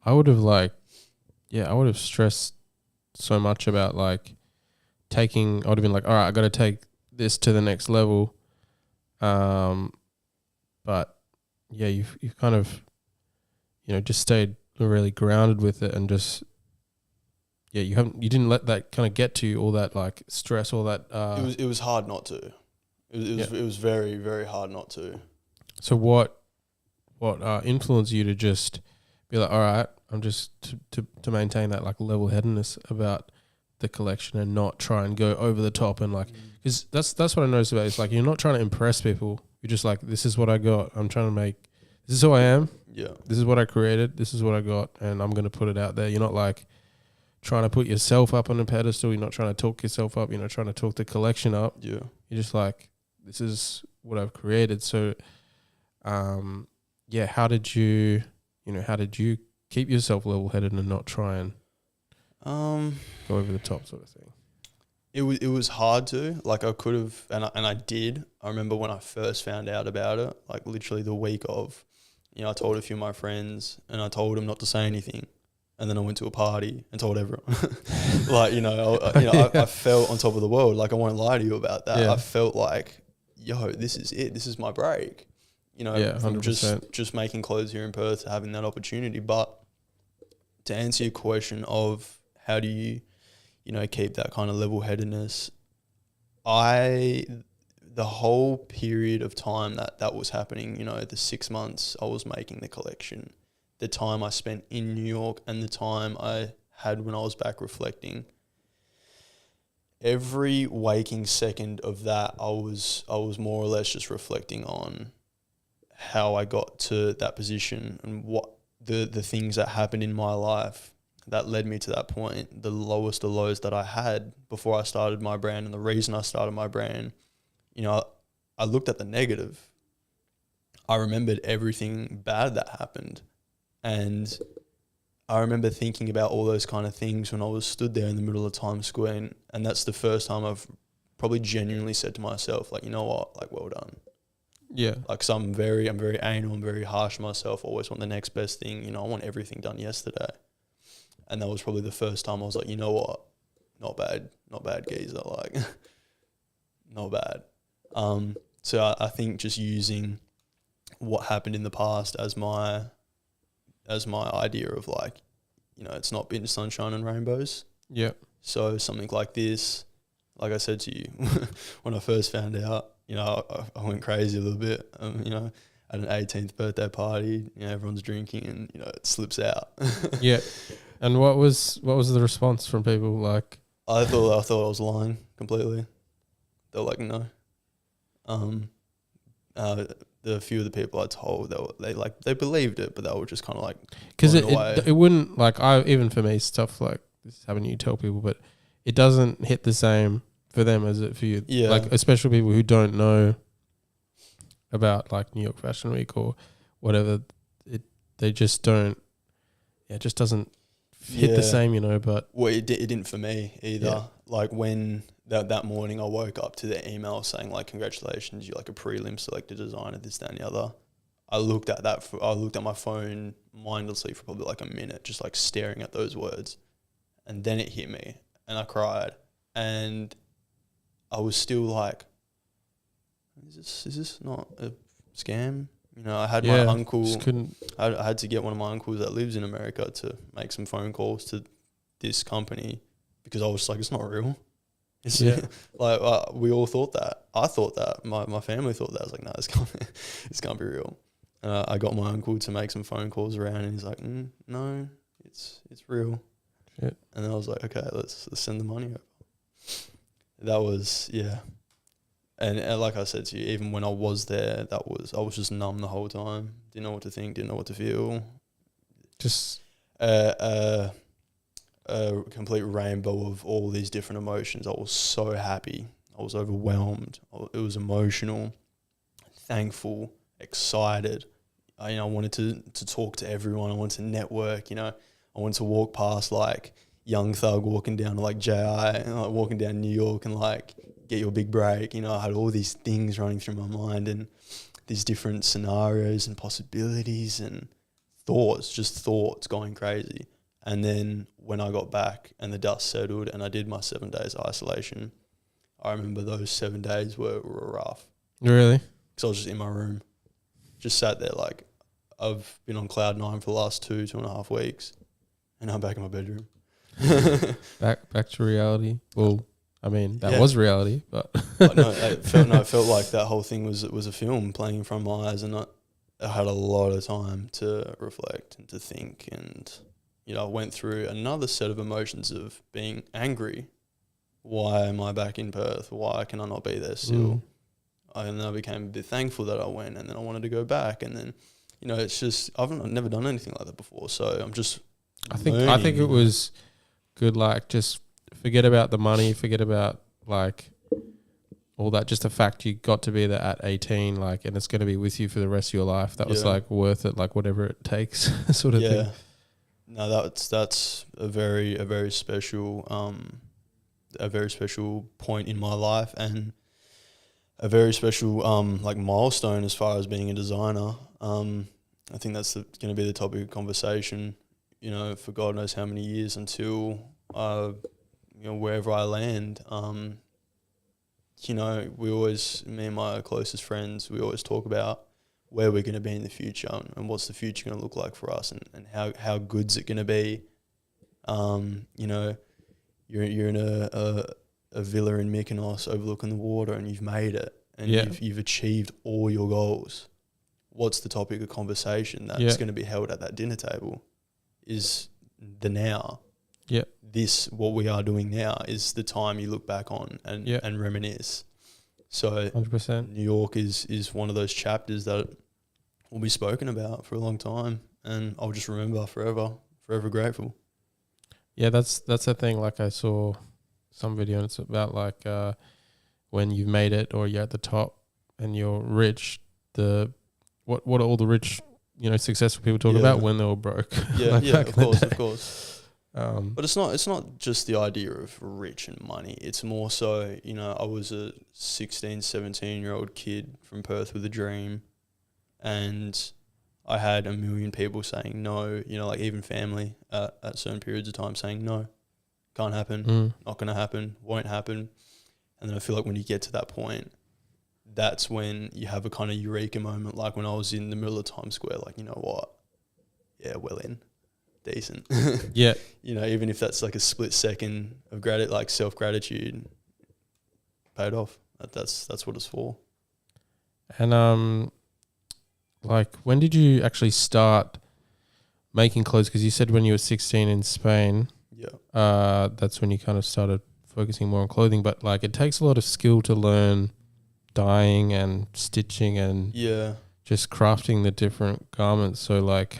I would have stressed so much about like I would have been like, all right, I got to take this to the next level. But yeah, you've kind of, you know, just stayed really grounded with it and just, yeah, you didn't let that kind of get to you, all that like stress, all that. It was hard not to. It was very, very hard not to. So what influenced you to just be like, all right, I'm just to maintain that like level-headedness about the collection and not try and go over the top and like, because that's what I noticed about it. It's like you're not trying to impress people. You're just like, this is what I got. I'm trying to make, this is who I am. Yeah. This is what I created. This is what I got, and I'm going to put it out there. You're not like trying to put yourself up on a pedestal. You're not trying to talk yourself up. You're not trying to talk the collection up. Yeah. You're just like, this is what I've created. So, yeah, how did you keep yourself level-headed and not try and go over the top sort of thing? It was hard to, like I could have, and I did. I remember when I first found out about it, like literally the week of, you know, I told a few of my friends and I told them not to say anything. And then I went to a party and told everyone. Like, I felt on top of the world. Like, I won't lie to you about that. Yeah. I felt like, yo, this is it. This is my break. You know, yeah, from 100%. just making clothes here in Perth, having that opportunity. But to answer your question of how do you, you know, keep that kind of level-headedness, the whole period of time that was happening, you know, the 6 months I was making the collection, the time I spent in New York and the time I had when I was back reflecting, every waking second of that, I was more or less just reflecting on how I got to that position and what the things that happened in my life that led me to that point, the lowest of lows that I had before I started my brand. And the reason I started my brand, you know, I looked at the negative. I remembered everything bad that happened. And I remember thinking about all those kind of things when I was stood there in the middle of Times Square. And that's the first time I've probably genuinely said to myself, like, you know what, like, well done. Yeah. Like, so I'm very anal, I'm very harsh on myself. I always want the next best thing. You know, I want everything done yesterday. And that was probably the first time I was like, you know what, not bad geezer, like, not bad. So I think just using what happened in the past as my idea of like, you know, it's not been sunshine and rainbows. Yeah. So something like this, like I said to you, when I first found out, you know, I went crazy a little bit, you know, at an 18th birthday party, you know, everyone's drinking and, you know, it slips out. Yeah. And what was the response from people like? I thought I was lying completely. They were like, no. The few of the people I told, they believed it, but they were just kind of like, because it wouldn't, like, even for me, stuff like this is having you tell people, but it doesn't hit the same for them as it for you. Yeah. Like, especially people who don't know about like New York Fashion Week or whatever, they just don't. Yeah, it just doesn't hit the same, you know. But well, it didn't for me either. Yeah. Like when that morning I woke up to the email saying like, congratulations, you're like a prelim selected designer, this, that and the other. I looked at my phone mindlessly for probably like a minute, just like staring at those words. And then it hit me and I cried. And I was still like, is this not a scam? You know, I had my uncle, I had to get one of my uncles that lives in America to make some phone calls to this company because I was just like, it's not real. It's like, we all thought that. I thought that. My family thought that. I was like, no, this can't be real. I got my uncle to make some phone calls around and he's like, no, it's real. Shit. And I was like, okay, let's send the money over. That was, yeah. And like I said to you, even when I was there, I was just numb the whole time. Didn't know what to think, didn't know what to feel. Just a complete rainbow of all these different emotions. I was so happy. I was overwhelmed. It was emotional, thankful, excited. I wanted to talk to everyone. I wanted to network, I wanted to walk past like Young Thug walking down to like JI and like walking down New York and like get your big break. I had all these things running through my mind and these different scenarios and possibilities and thoughts going crazy. And then when I got back and the dust settled and I did my 7 days isolation, I remember those 7 days were rough. really? Because I was just in my room, just sat there like I've been on cloud nine for the last 2.5 weeks and I'm back in my bedroom. back to reality. Well, I mean, that was reality, but it felt like that whole thing was a film playing in front of my eyes, and I had a lot of time to reflect and to think, and I went through another set of emotions of being angry. Why am I back in Perth? Why can I not be there still? And then I became a bit thankful that I went, and then I wanted to go back, and then it's just I've never done anything like that before, so I'm just. I think it was good. Like, just forget about the money, forget about like all that. Just the fact you got to be there at 18, like, and it's going to be with you for the rest of your life. That was like worth it, like whatever it takes, sort of thing. No, that's a very special point in my life, and a very special like milestone as far as being a designer. I think that's going to be the topic of conversation, for God knows how many years until wherever I land. We always, me and my closest friends, we always talk about where we're going to be in the future and what's the future going to look like for us, and how good's it going to be. You're in a villa in Mykonos overlooking the water and you've made it and you've achieved all your goals. What's the topic of conversation that's going to be held at that dinner table is the now. Yeah. What we are doing now is the time you look back on and reminisce. So 100%. New York is one of those chapters that will be spoken about for a long time, and I'll just remember forever grateful. Yeah, that's the thing. Like, I saw some video and it's about like when you've made it or you're at the top and you're rich, what are all the rich, successful people talk about when they were broke. Of course. But it's not just the idea of rich and money. It's more so, I was a 16, 17-year-old kid from Perth with a dream, and I had a million people saying no, like even family at certain periods of time saying no, can't happen, not going to happen, won't happen. And then I feel like when you get to that point, that's when you have a kind of eureka moment, like when I was in the middle of Times Square, like, you know what? Yeah, well in. Decent. Yeah. Even if that's like a split second of self-gratitude, paid off. That's what it's for. And like, when did you actually start making clothes? Because you said when you were 16 in Spain. Yeah. That's when you kind of started focusing more on clothing. But like, it takes a lot of skill to learn dyeing and stitching and just crafting the different garments. So like,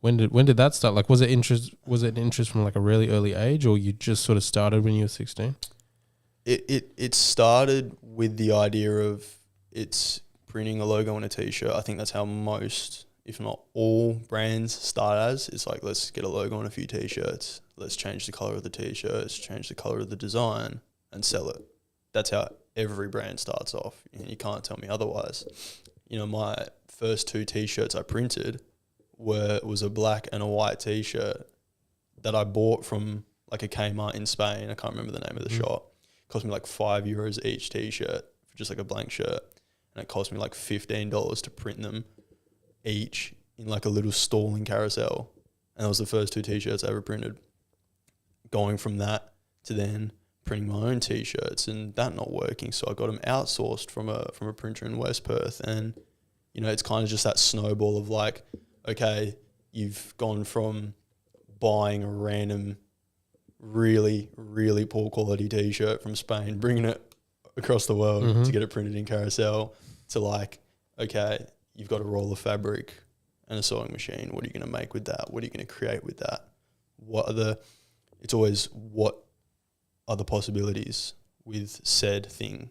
when did that start? Like, was it an interest from like a really early age, or you just sort of started when you were 16? It started with the idea of it's printing a logo on a t-shirt. I think that's how most, if not all, brands start as. It's like, let's get a logo on a few t-shirts. Let's change the color of the t-shirts, change the color of the design. and sell it. That's how every brand starts off. You can't tell me otherwise. You know, my first 2 T-shirts I printed was a black and a white T-shirt that I bought from like a Kmart in Spain. I can't remember the name of the shop. It cost me like €5 each T-shirt for just like a blank shirt. And it cost me like $15 to print them each in like a little stalling carousel. And that was the first 2 T-shirts I ever printed. Going from that to then printing my own T-shirts and that not working. So I got them outsourced from a printer in West Perth. And, you know, it's kind of just that snowball of like, okay, you've gone from buying a random really, really poor quality T-shirt from Spain, bringing it across the world to get it printed in carousel, to like, okay, you've got a roll of fabric and a sewing machine. What are you going to make with that? What are you going to create with that? It's always what are the possibilities with said thing?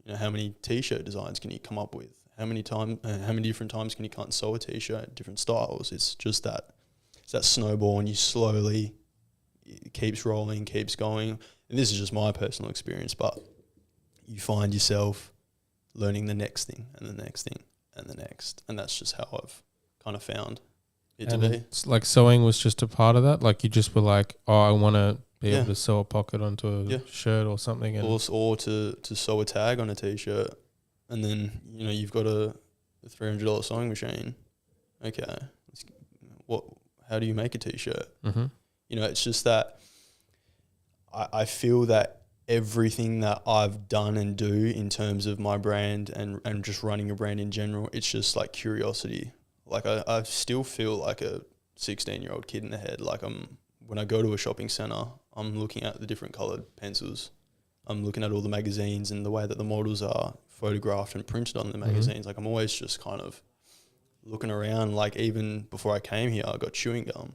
You know, how many T-shirt designs can you come up with? How many different times can you cut and sew a T-shirt, different styles? It's just that, it's that snowball, and you slowly, it keeps rolling, keeps going. And this is just my personal experience, but you find yourself learning the next thing and the next thing and the next. And that's just how I've kind of found it to be. It's like sewing was just a part of that? Like you just were like, oh, I want to be able to sew a pocket onto a shirt or something. And or to sew a tag on a T-shirt. And then, you know, you've got a $300 sewing machine. Okay, how do you make a T-shirt? You know, it's just that I feel that everything that I've done and do in terms of my brand and just running a brand in general, it's just like curiosity. Like I still feel like a 16-year-old kid in the head. Like when I go to a shopping centre, I'm looking at the different coloured pencils. I'm looking at all the magazines and the way that the models are photographed and printed on the magazines. Like I'm always just kind of looking around. Like even before I came here, I got chewing gum,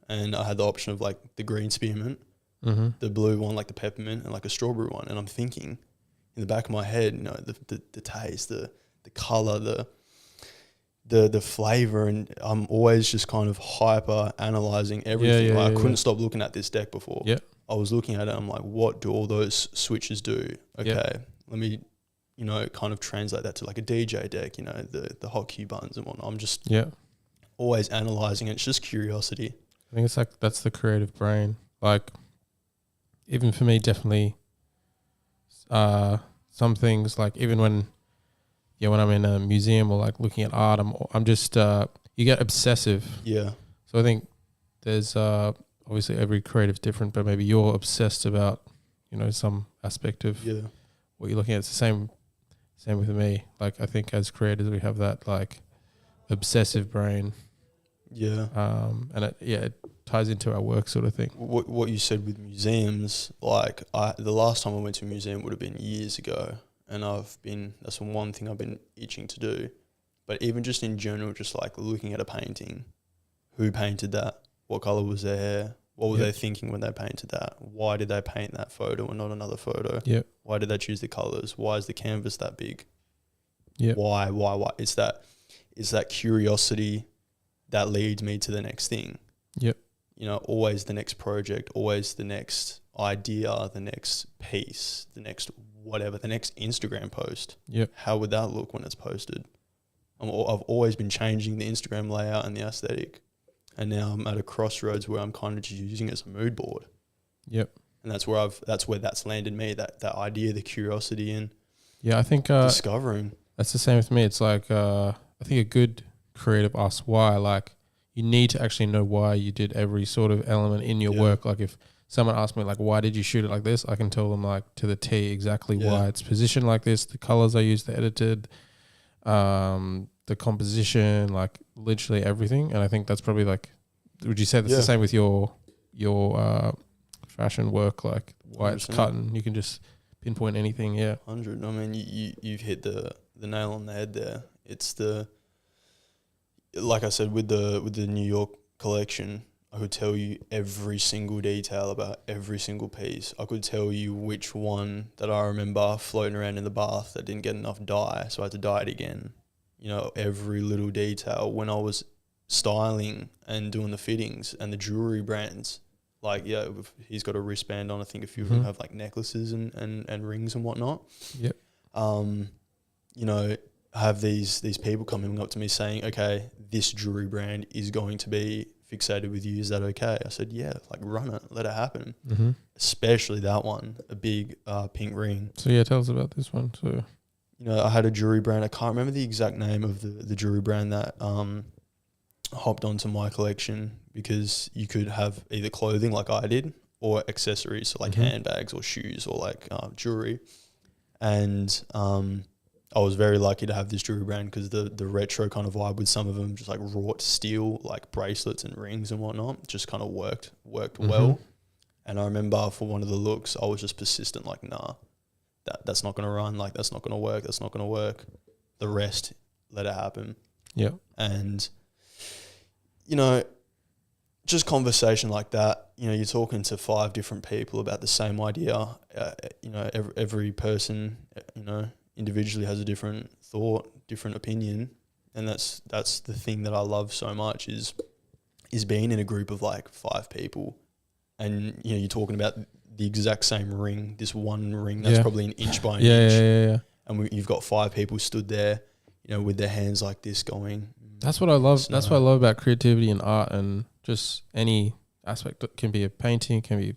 and I had the option of like the green spearmint, the blue one, like the peppermint, and like a strawberry one. And I'm thinking in the back of my head, you know, the taste, the colour, the flavour, and I'm always just kind of hyper analysing everything. I couldn't stop looking at this deck before. I was looking at it, I'm like, what do all those switches do? Okay, let me, you know, kind of translate that to like a DJ deck, you know, the hot cue buttons and whatnot. I'm just always analysing it. It's just curiosity. I think it's like, that's the creative brain. Like, even for me, definitely, some things, like even when I'm in a museum or like looking at art, I'm just, you get obsessive. Yeah. So I think there's, obviously every creative's different, but maybe you're obsessed about, you know, some aspect of what you're looking at. It's the same with me. Like I think as creators we have that like obsessive brain. Yeah. And it ties into our work sort of thing. What you said with museums, like the last time I went to a museum would have been years ago, and that's one thing I've been itching to do. But even just in general, just like looking at a painting, who painted that? What colour was their hair? What were they thinking when they painted that? Why did they paint that photo and not another photo? Why did they choose the colours? Why is the canvas that big? Why? It's that curiosity that leads me to the next thing. You know, always the next project, always the next idea, the next piece, the next whatever, the next Instagram post. How would that look when it's posted? I've always been changing the Instagram layout and the aesthetic. And now I'm at a crossroads where I'm kind of just using it as a mood board. And that's where that's landed me, that idea, the curiosity, and I think discovering. That's the same with me. It's like I think a good creative asks why. Like you need to actually know why you did every sort of element in your work. Like if someone asks me like, why did you shoot it like this? I can tell them like to the T exactly why it's positioned like this, the colors I used, the edited, the composition, like literally everything. And I think that's probably like, would you say that's the same with your fashion work, like why 100%. It's cut and you can just pinpoint anything? 100. I mean, you've hit the nail on the head there. It's like I said with the New York collection, I could tell you every single detail about every single piece. I could tell you which one that I remember floating around in the bath that didn't get enough dye, so I had to dye it again. You know, every little detail when I was styling and doing the fittings and the jewelry brands. Like, yeah, he's got a wristband on. I think a few of them have like necklaces and rings and whatnot. Yep. You know, I have these people coming up to me saying, okay, this jewelry brand is going to be fixated with you. Is that okay? I said, yeah, like run it, let it happen. Especially that one, a big pink ring. So yeah, tell us about this one too. You know, I had a jewelry brand. I can't remember the exact name of the jewelry brand that hopped onto my collection, because you could have either clothing like I did or accessories, so like handbags or shoes or like jewelry. And I was very lucky to have this jewelry brand because the retro kind of vibe with some of them, just like wrought steel, like bracelets and rings and whatnot, just kind of worked well. And I remember for one of the looks, I was just persistent, like, nah, that's not going to run. Like, that's not going to work. That's not going to work. The rest, let it happen. Yeah. And, you know, just conversation like that, you know, you're talking to 5 different people about the same idea. You know, every person, you know, individually has a different thought, different opinion. And that's the thing that I love so much is being in a group of like 5 people. And, you know, you're talking about the exact same ring, this one ring that's probably an inch by an inch. Yeah. And you've got 5 people stood there, you know, with their hands like this going. That's what I love. That's what I love about creativity and art and just any aspect. It can be a painting, can be a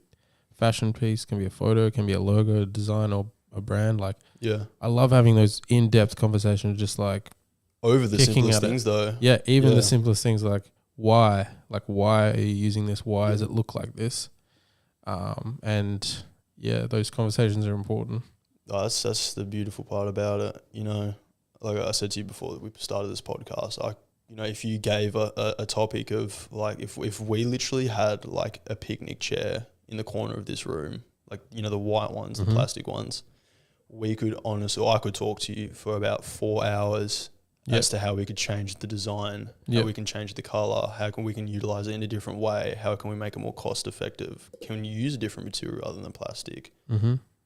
fashion piece, can be a photo, can be a logo, a design, or a brand. Like, yeah, I love having those in-depth conversations, just like over the simplest things though. Yeah, even the simplest things, like why are you using this? Why does it look like this? And yeah, those conversations are important. Oh, that's the beautiful part about it. You know, like I said to you before that we started this podcast, you know, if you gave a topic of like, if we literally had like a picnic chair in the corner of this room, like, you know, the white ones, the plastic ones, I could talk to you for about 4 hours as to how we could change the design, how we can change the color, how we can utilize it in a different way, how can we make it more cost effective, can you use a different material other than plastic?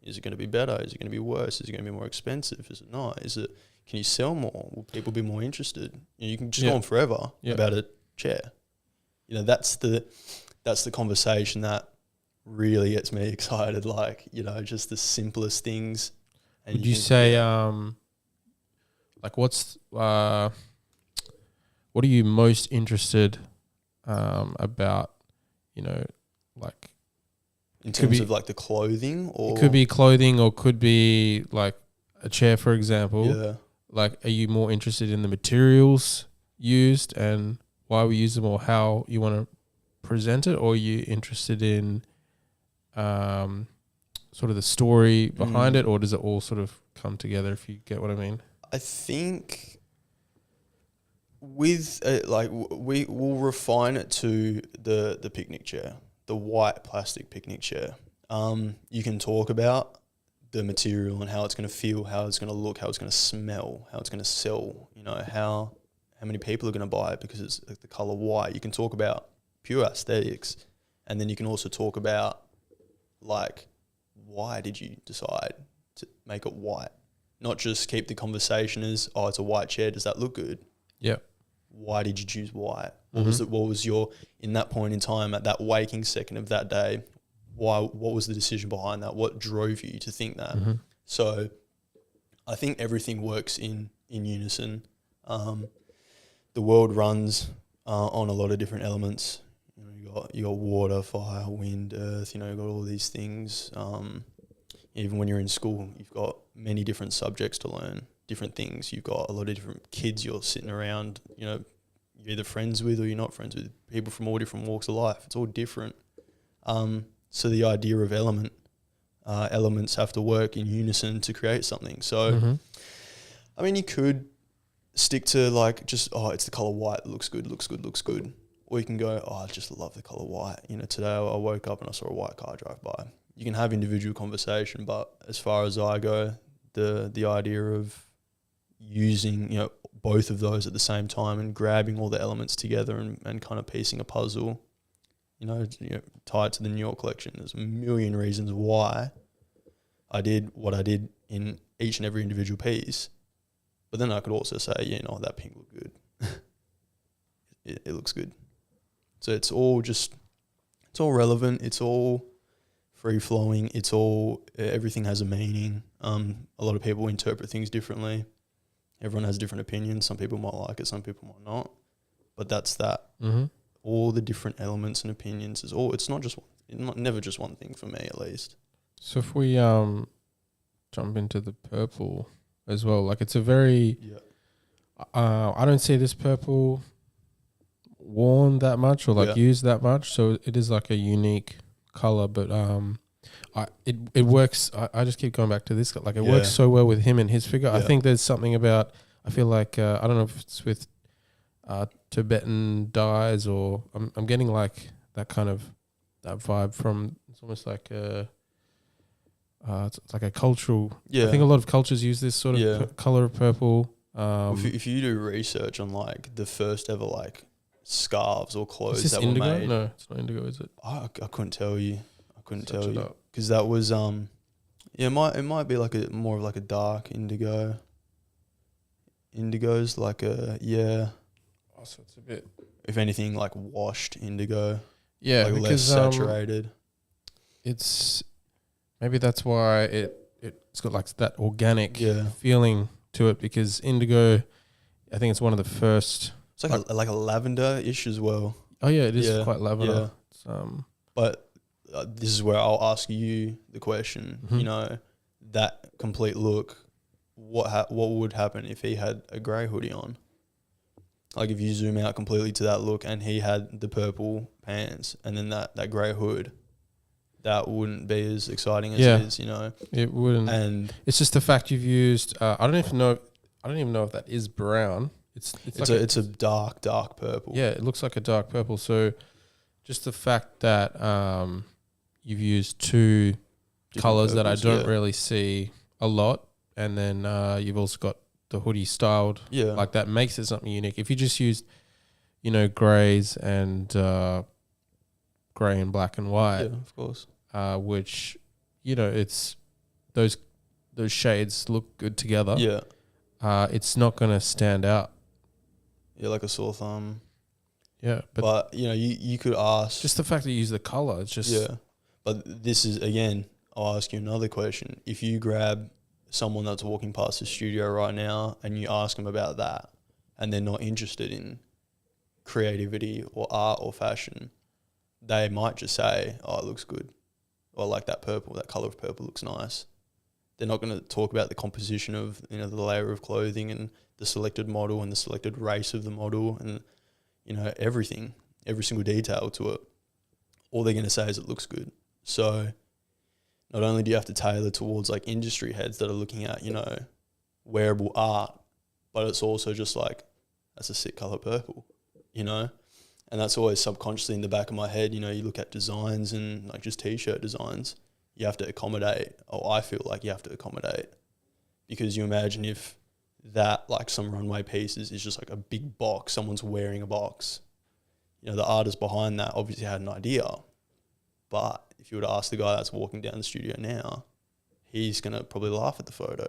Is it going to be better? Is it going to be worse? Is it going to be more expensive? Is it not? Can you sell more? Will people be more interested? You can just go on forever about a chair. You know, that's the conversation that really gets me excited. Like, you know, just the simplest things. And would you say, like, what are you most interested about? You know, like, in terms of like the clothing, or it could be clothing, or could be like a chair, for example. Yeah. Like, are you more interested in the materials used and why we use them, or how you want to present it, or are you interested in sort of the story behind it, or does it all sort of come together, if you get what I mean? I think with we will refine it to the picnic chair, the white plastic picnic chair. You can talk about the material and how it's going to feel, how it's going to look, how it's going to smell, how it's going to sell, you know, how many people are going to buy it because it's the color white. You can talk about pure aesthetics, and then you can also talk about, like, why did you decide to make it white? Not just keep the conversation as, oh, it's a white chair, does that look good? Yeah. Why did you choose white? What was your, in that point in time, at that waking second of that day, what was the decision behind that? What drove you to think that? So I think everything works in unison. The world runs on a lot of different elements. You know, you got water, fire, wind, earth. You know, you got all these things. Even when you're in school, you've got many different subjects to learn, different things. You've got a lot of different kids you're sitting around. You know, you're either friends with or you're not friends with, people from all different walks of life. It's all different. So the idea of elements have to work in unison to create something. So, I mean, you could stick to like just, oh, it's the color white, looks good. Or you can go, oh, I just love the color white. You know, today I woke up and I saw a white car drive by. You can have individual conversation, but as far as I go, the idea of using, you know, both of those at the same time and grabbing all the elements together and kind of piecing a puzzle, you know, tied to the New York collection. There's a million reasons why I did what I did in each and every individual piece. But then I could also say, you know, that pink looked good. it looks good. So it's all just it's all relevant. It's all free flowing. It's all, everything has a meaning. A lot of people interpret things differently. Everyone has different opinions. Some people might like it, some people might not. But that's that. Mm-hmm. All the different elements and opinions is all. It's not just never just one thing for me, at least. So if we jump into the purple as well, like it's a very I don't see this purple worn that much or like used that much, so it is like a unique color, but it works. I just keep going back to this, like it works so well with him and his figure. I think there's something about, I feel like I don't know if it's with Tibetan dyes, or I'm getting like that kind of that vibe from, it's almost like it's like a cultural. I think a lot of cultures use this sort of color of purple. If you do research on like the first ever like scarves or clothes is this that indigo? were made, No, it's not indigo, is it? I couldn't tell you. Because that was it might be like a more of like a dark indigo. Indigo's like a Oh, so it's a bit, if anything, like washed indigo. Yeah, like because less saturated. It's maybe that's why it's got like that organic Yeah. feeling to it, because indigo, I think it's one of the first. It's like a lavender-ish as well. Oh yeah, it is quite lavender. Yeah. It's, but this is where I'll ask you the question. Mhm. You know, that complete look. What would happen if he had a grey hoodie on? Like if you zoom out completely to that look and he had the purple pants and then that grey hood, that wouldn't be as exciting as it is, you know. It wouldn't. And it's just the fact you've used. I don't even know if that is brown. It's a dark purple. Yeah, it looks like a dark purple. So just the fact that you've used two Different colors that I purples, don't really see a lot, and then you've also got the hoodie styled like that, makes it something unique. If you just used, grays and grey and black and white, of course, which it's those shades look good together. It's not going to stand out. Yeah, like a sore thumb. Yeah, but you could ask, just the fact that you use the color. It's just But this is, again, I'll ask you another question. If you grab someone that's walking past the studio right now and you ask them about that, and they're not interested in creativity or art or fashion, they might just say, "Oh, it looks good," or like that color of purple looks nice. They're not going to talk about the composition of the layer of clothing and the selected model and the selected race of the model and everything, every single detail to it. All they're going to say is it looks good. So not only do you have to tailor towards like industry heads that are looking at wearable art, but it's also just like, that's a sick color purple, and that's always subconsciously in the back of my head. You look at designs and like just t-shirt designs, you have to accommodate, I feel like you have to accommodate, because you imagine if that, like some runway pieces, is just like a big box, someone's wearing a box. The artist behind that obviously had an idea, but if you were to ask the guy that's walking down the studio now, he's going to probably laugh at the photo.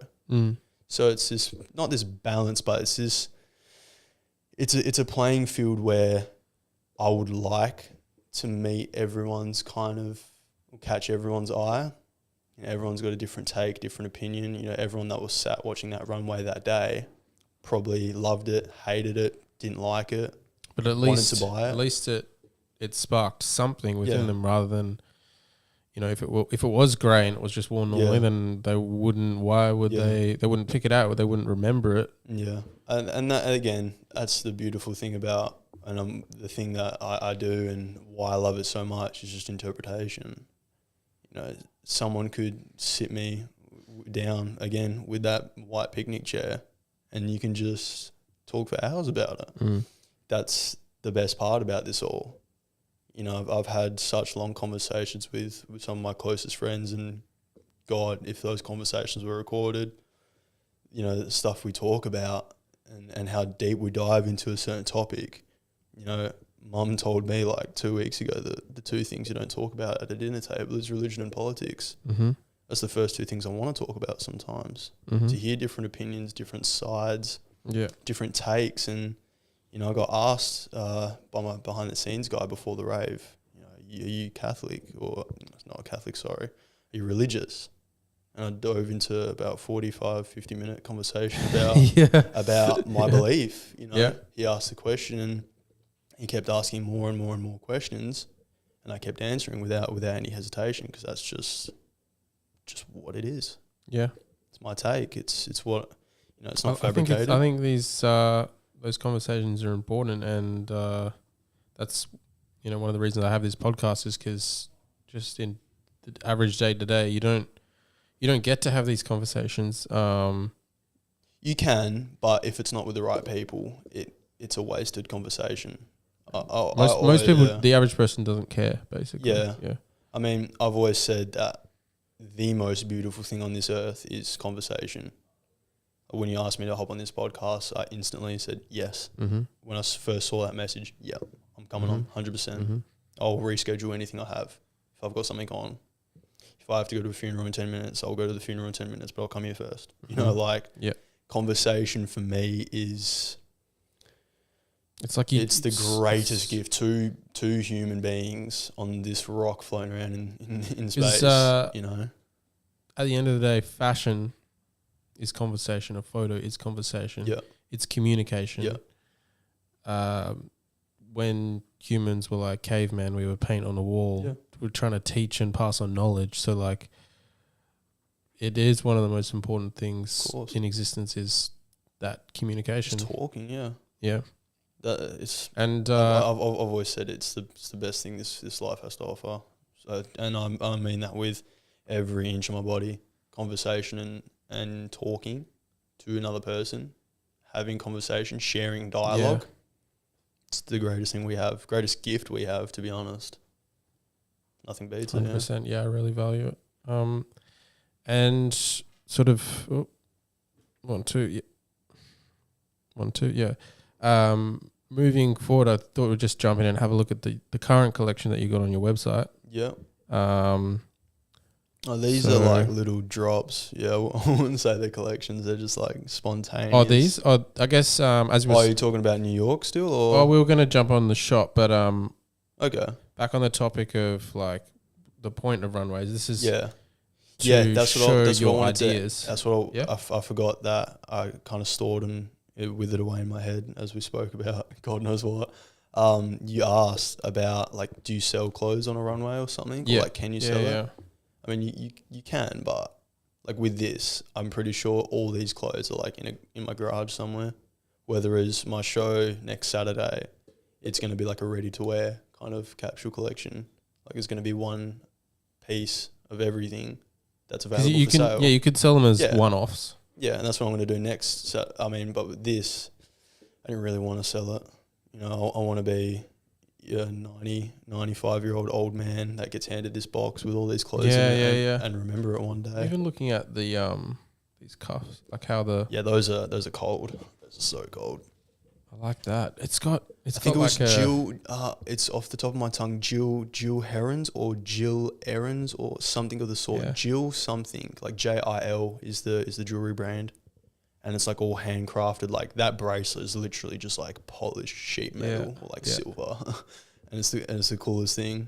So it's this, not this balance, but it's this, it's a playing field where I would like to meet everyone's catch everyone's eye. Everyone's got a different take, different opinion. Everyone that was sat watching that runway that day probably loved it, hated it, didn't like it, but at least wanted to buy it. At least it sparked something within them, rather than if it was grey and it was just worn normally, then they wouldn't. Why would they? They wouldn't pick it out. They wouldn't remember it. Yeah, and that, again, that's the beautiful thing about, and the thing that I do and why I love it so much is just interpretation. Someone could sit me down again with that white picnic chair, and you can just talk for hours about it. That's the best part about this all. I've had such long conversations with some of my closest friends, and God, if those conversations were recorded, the stuff we talk about and how deep we dive into a certain topic. Mum told me like 2 weeks ago that the two things you don't talk about at a dinner table is religion and politics. That's the first two things I want to talk about sometimes. To hear different opinions, different sides, different takes. And, I got asked by my behind the scenes guy before the rave, are you Catholic or not Catholic? Sorry, are you religious? And I dove into about 45, 50-minute conversation about about my belief. You know, he asked the question and he kept asking more and more and more questions, and I kept answering without any hesitation, because that's just what it is. Yeah, it's my take. It's what, you know. It's not fabricated. I think these those conversations are important, and that's, you know, one of the reasons I have this podcast is because just in the average day to day, you don't get to have these conversations. You can, but if it's not with the right people, it's a wasted conversation. Most people, the average person doesn't care, basically. Yeah. I mean, I've always said that the most beautiful thing on this earth is conversation. When you asked me to hop on this podcast, I instantly said yes. Mm-hmm. When I first saw that message, yeah, I'm coming on 100%. Mm-hmm. I'll reschedule anything I have. If I've got something on, if I have to go to a funeral in 10 minutes, I'll go to the funeral in 10 minutes, but I'll come here first. You know, like, conversation for me is... It's like it's the greatest gift to human beings on this rock floating around in space. You know, at the end of the day, fashion is conversation. A photo is conversation. Yeah, it's communication. Yeah. When humans were like cavemen, we would paint on the wall. Yeah. We're trying to teach and pass on knowledge. So like, it is one of the most important things in existence is that communication. Just talking. Yeah. Yeah. I've always said it's the best thing this life has to offer. So, and I mean that with every inch of my body. Conversation and talking to another person, having conversation, sharing dialogue. Yeah. It's the greatest thing we have, greatest gift we have, to be honest. Nothing beats 100%, it. Yeah, I really value it. And sort of 1, 2, yeah. Moving forward, I thought we'd just jump in and have a look at the current collection that you got on your website. Yeah. These are like little drops. Yeah, I wouldn't say they're collections. They're just like spontaneous. Oh, these? Oh, I guess as we... are you talking about New York still? Or? Oh, we were going to jump on the shop, but... Okay. Back on the topic of like the point of runways, this is... Yeah. That's what I wanted ideas. That's what I forgot that I kind of stored and it withered away in my head as we spoke about God knows what. You asked about like, do you sell clothes on a runway or something? Yeah. Or like, can you sell it? I mean, you can, but like with this, I'm pretty sure all these clothes are like in my garage somewhere. Whether it's my show next Saturday, it's going to be like a ready to wear kind of capsule collection. Like it's going to be one piece of everything that's available for sale. Yeah, you could sell them as one-offs. Yeah, and that's what I'm going to do next. So, I mean, but with this, I didn't really want to sell it. You know, I want to be a 90, 95-year-old old man that gets handed this box with all these clothes in it and remember it one day. Even looking at the these cuffs, like how the... Yeah, those are cold. Those are so cold. I like that. I think it was Jill, it's off the top of my tongue, Jill Herons or Jill Errands or something of the sort. Yeah. Jill something, like JIL is the jewelry brand. And it's like all handcrafted. Like that bracelet is literally just like polished sheet metal or like silver. and it's the coolest thing.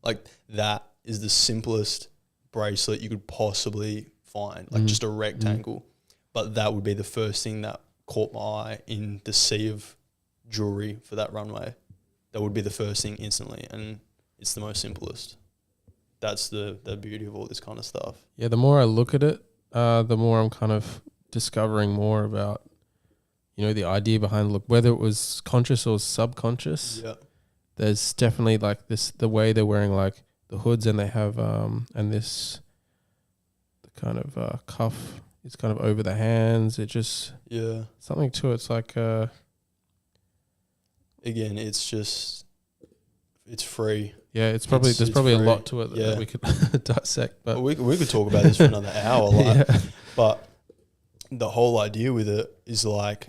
Like that is the simplest bracelet you could possibly find. Like just a rectangle. But that would be the first thing that caught my eye in the sea of jewelry for that runway. That would be the first thing instantly, and it's the most simplest. That's the beauty of all this kind of stuff. Yeah, the more I look at it, the more I'm kind of discovering more about, you know, the idea behind the look, whether it was conscious or subconscious. Yeah, there's definitely like this, the way they're wearing like the hoods, and they have and this the kind of cuff. It's kind of over the hands. It just something to it. It's like again, it's free. Yeah, there's probably a lot to it that we could dissect. But we could talk about this for another hour. But the whole idea with it is like,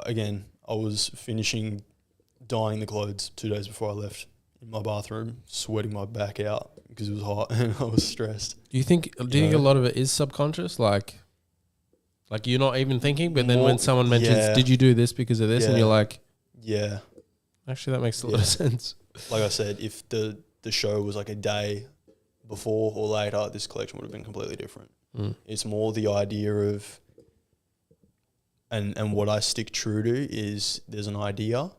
again, I was finishing dyeing the clothes 2 days before I left in my bathroom, sweating my back out because it was hot and I was stressed. Do you think a lot of it is subconscious? Like you're not even thinking, but then when someone mentions, did you do this because of this? And you're like, yeah. Actually, that makes a lot of sense. Like I said, if the the show was like a day before or later, this collection would have been completely different. It's more the idea of, and what I stick true to is there's an idea,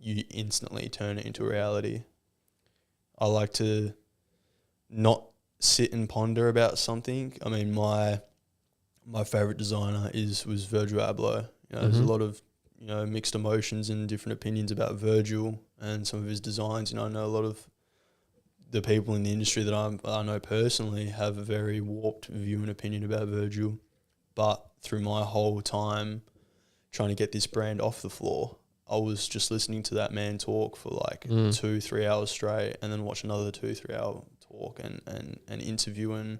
you instantly turn it into reality. I like to not sit and ponder about something. I mean, my favorite designer was Virgil Abloh. You know, there's a lot of, you know, mixed emotions and different opinions about Virgil and some of his designs. You know, I know a lot of the people in the industry that I know personally have a very warped view and opinion about Virgil. But through my whole time trying to get this brand off the floor, I was just listening to that man talk for like 2-3 hours straight, and then watch another 2-3 hour talk and interview, and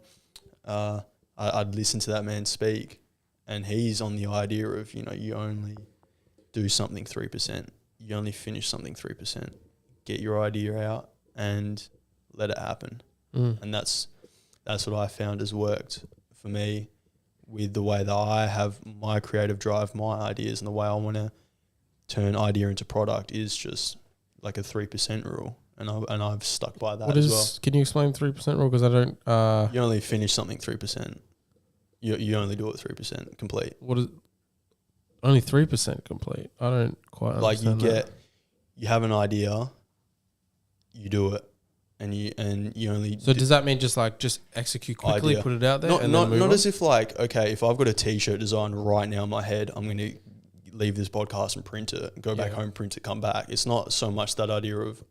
I'd listen to that man speak, and he's on the idea of, you know, you only do something 3%, you only finish something 3%, get your idea out and let it happen. And that's what I found has worked for me with the way that I have my creative drive, my ideas, and the way I want to turn idea into product is just like a 3% rule, and I've stuck by that as well. Can you explain 3% rule? Because I don't. You only finish something 3%. You only do it 3% complete. What is only 3% complete? I don't quite understand. Like you have an idea, you do it, and you only. So does that mean just execute quickly, put it out there, and then move not on? as if like, okay, if I've got a t-shirt design right now in my head, I'm going to leave this podcast and print it, go back home, print it, come back. It's not so much that idea of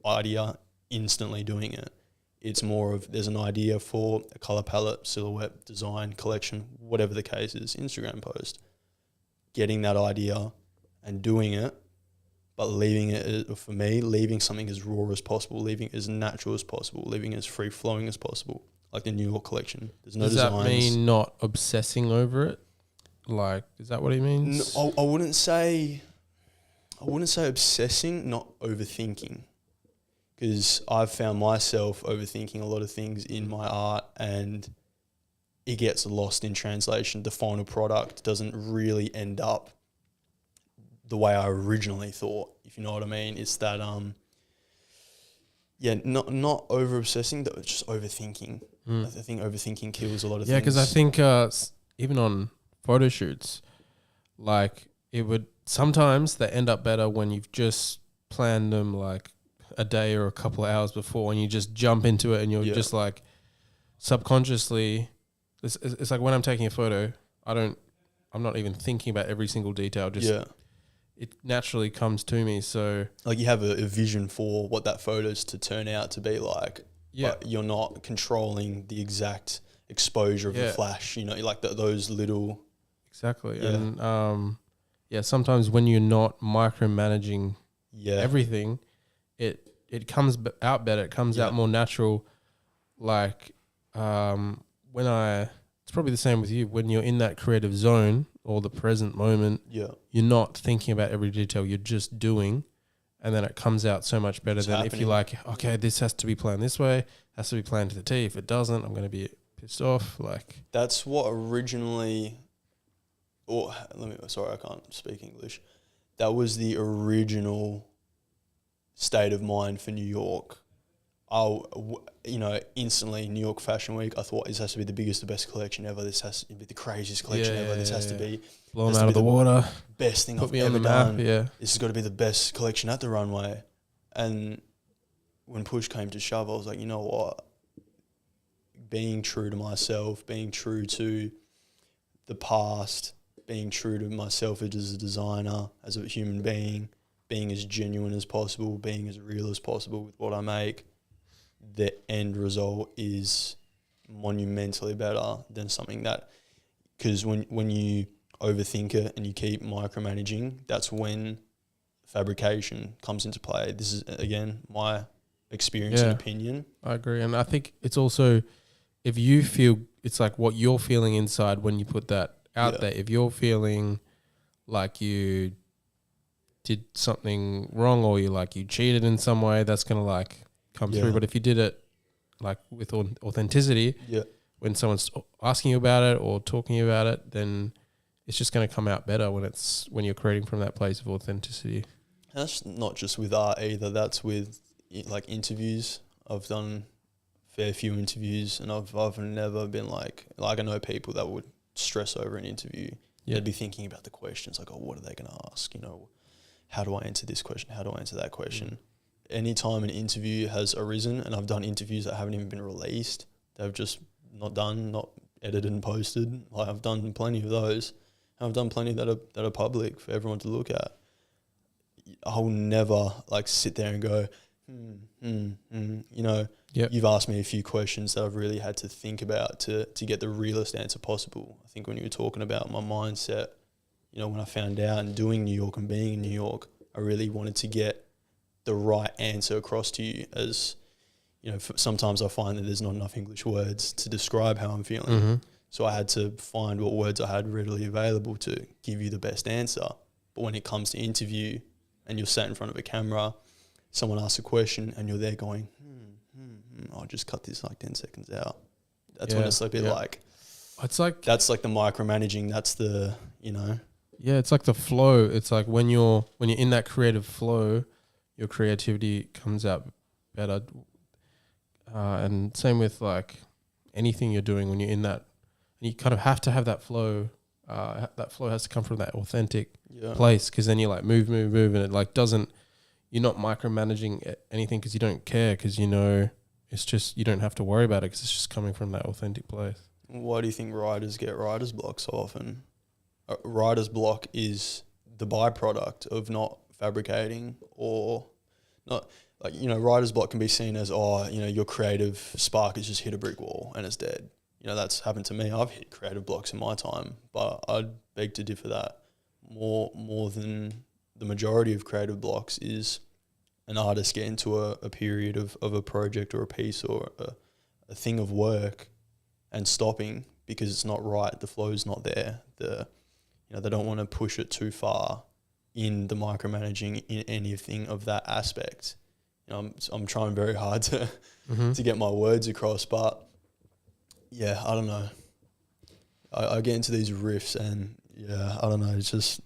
instantly doing it. It's more of there's an idea for a color palette, silhouette, design, collection, whatever the case is, Instagram post. Getting that idea and doing it, but leaving it, for me, leaving something as raw as possible, leaving it as natural as possible, leaving it as free-flowing as possible, like the New York collection. There's no designs. Does that mean not obsessing over it? Like, is that what he means? No, I wouldn't say obsessing, not overthinking. Because I've found myself overthinking a lot of things in my art, and it gets lost in translation. The final product doesn't really end up the way I originally thought, if you know what I mean. It's that, not over obsessing, but just overthinking. I think overthinking kills a lot of things. Yeah, because I think even on photo shoots, like sometimes they end up better when you've just planned them like a day or a couple of hours before, and you just jump into it, and you're just like subconsciously. It's like when I'm taking a photo, I'm not even thinking about every single detail. It naturally comes to me. So like you have a vision for what that photo's to turn out to be like. But you're not controlling the exact exposure of the flash. You know, like those little. Exactly. Yeah. And sometimes when you're not micromanaging everything, it comes out better. It comes out more natural. Like it's probably the same with you. When you're in that creative zone or the present moment, you're not thinking about every detail. You're just doing, and then it comes out so much better than if you're like, okay, this has to be planned this way, has to be planned to the T. If it doesn't, I'm going to be pissed off. Like that's what originally. Sorry, I can't speak English. That was the original state of mind for New York. Instantly New York Fashion Week, I thought this has to be the biggest, the best collection ever. This has to be the craziest collection ever. This has to be blow them out of the water. Best thing I've ever done. This has got to be the best collection at the runway. And when push came to shove, I was like, you know what? Being true to myself, being true to the past, being true to myself as a designer, as a human being as genuine as possible, being as real as possible with what I make, the end result is monumentally better than something that, because when you overthink it and you keep micromanaging, that's when fabrication comes into play. This is, again, my experience and opinion. I agree. And I think it's also, if you feel, it's like what you're feeling inside when you put that out there. If you're feeling like you did something wrong, or you cheated in some way, that's going to come through. But if you did it with authenticity, when someone's asking you about it or talking about it, then it's just going to come out better when you're creating from that place of authenticity. That's not just with art either. That's with interviews. I've done a fair few interviews, and I've never been like I know people that would stress over an interview. Yeah. They'd be thinking about the questions, like, oh, what are they going to ask? You know, how do I answer this question? How do I answer that question? Anytime an interview has arisen, and I've done interviews that haven't even been released, they've just not edited and posted. Like, I've done plenty of those. And I've done plenty that are public for everyone to look at. I'll never like sit there and go, you know, you've asked me a few questions that I've really had to think about to get the realest answer possible. I think when you were talking about my mindset, you know, when I found out and doing New York and being in New York, I really wanted to get the right answer across to you. As you know, sometimes I find that there's not enough English words to describe how I'm feeling. Mm-hmm. So I had to find what words I had readily available to give you the best answer. But when it comes to interview and you're sat in front of a camera, someone asks a question and you're there going, I'll just cut this like 10 seconds out. That's when it's a bit like, it's like, that's like the micromanaging. That's the, you know. Yeah, it's like the flow. It's like when you're in that creative flow, your creativity comes out better. And same with like anything you're doing when you're in that, and you kind of have to have that flow. That flow has to come from that authentic place, because then you like move, and it like doesn't. You're not micromanaging anything because you don't care, because you know it's just, you don't have to worry about it because it's just coming from that authentic place. Why do you think writers get writer's block so often? Writer's block is the byproduct of not fabricating, or not. Like, you know, writer's block can be seen as, oh, you know, your creative spark has just hit a brick wall and it's dead. You know, that's happened to me. I've hit creative blocks in my time, but I'd beg to differ that more than the majority of creative blocks is an artist getting to a period of a project or a piece or a thing of work and stopping because it's not right. The flow's not there. You know, they don't want to push it too far in the micromanaging in anything of that aspect. You know, I'm trying very hard to get my words across, but yeah, I don't know. I get into these riffs and yeah, I don't know. It's just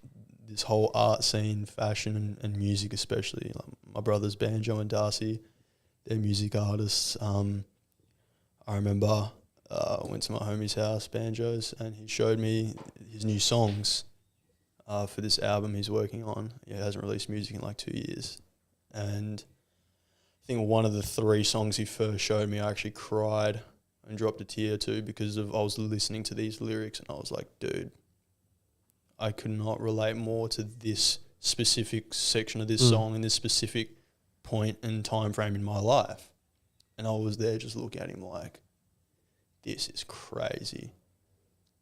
this whole art scene, fashion and music especially. Like my brothers Banjo and Darcy, they're music artists. I remember I went to my homie's house, Banjo's, and he showed me his new songs for this album he's working on. He hasn't released music in like 2 years. And I think one of the 3 songs he first showed me, I actually cried and dropped a tear too, because I was listening to these lyrics and I was like, dude, I could not relate more to this specific section of this song in this specific point and time frame in my life. And I was there just looking at him like, this is crazy.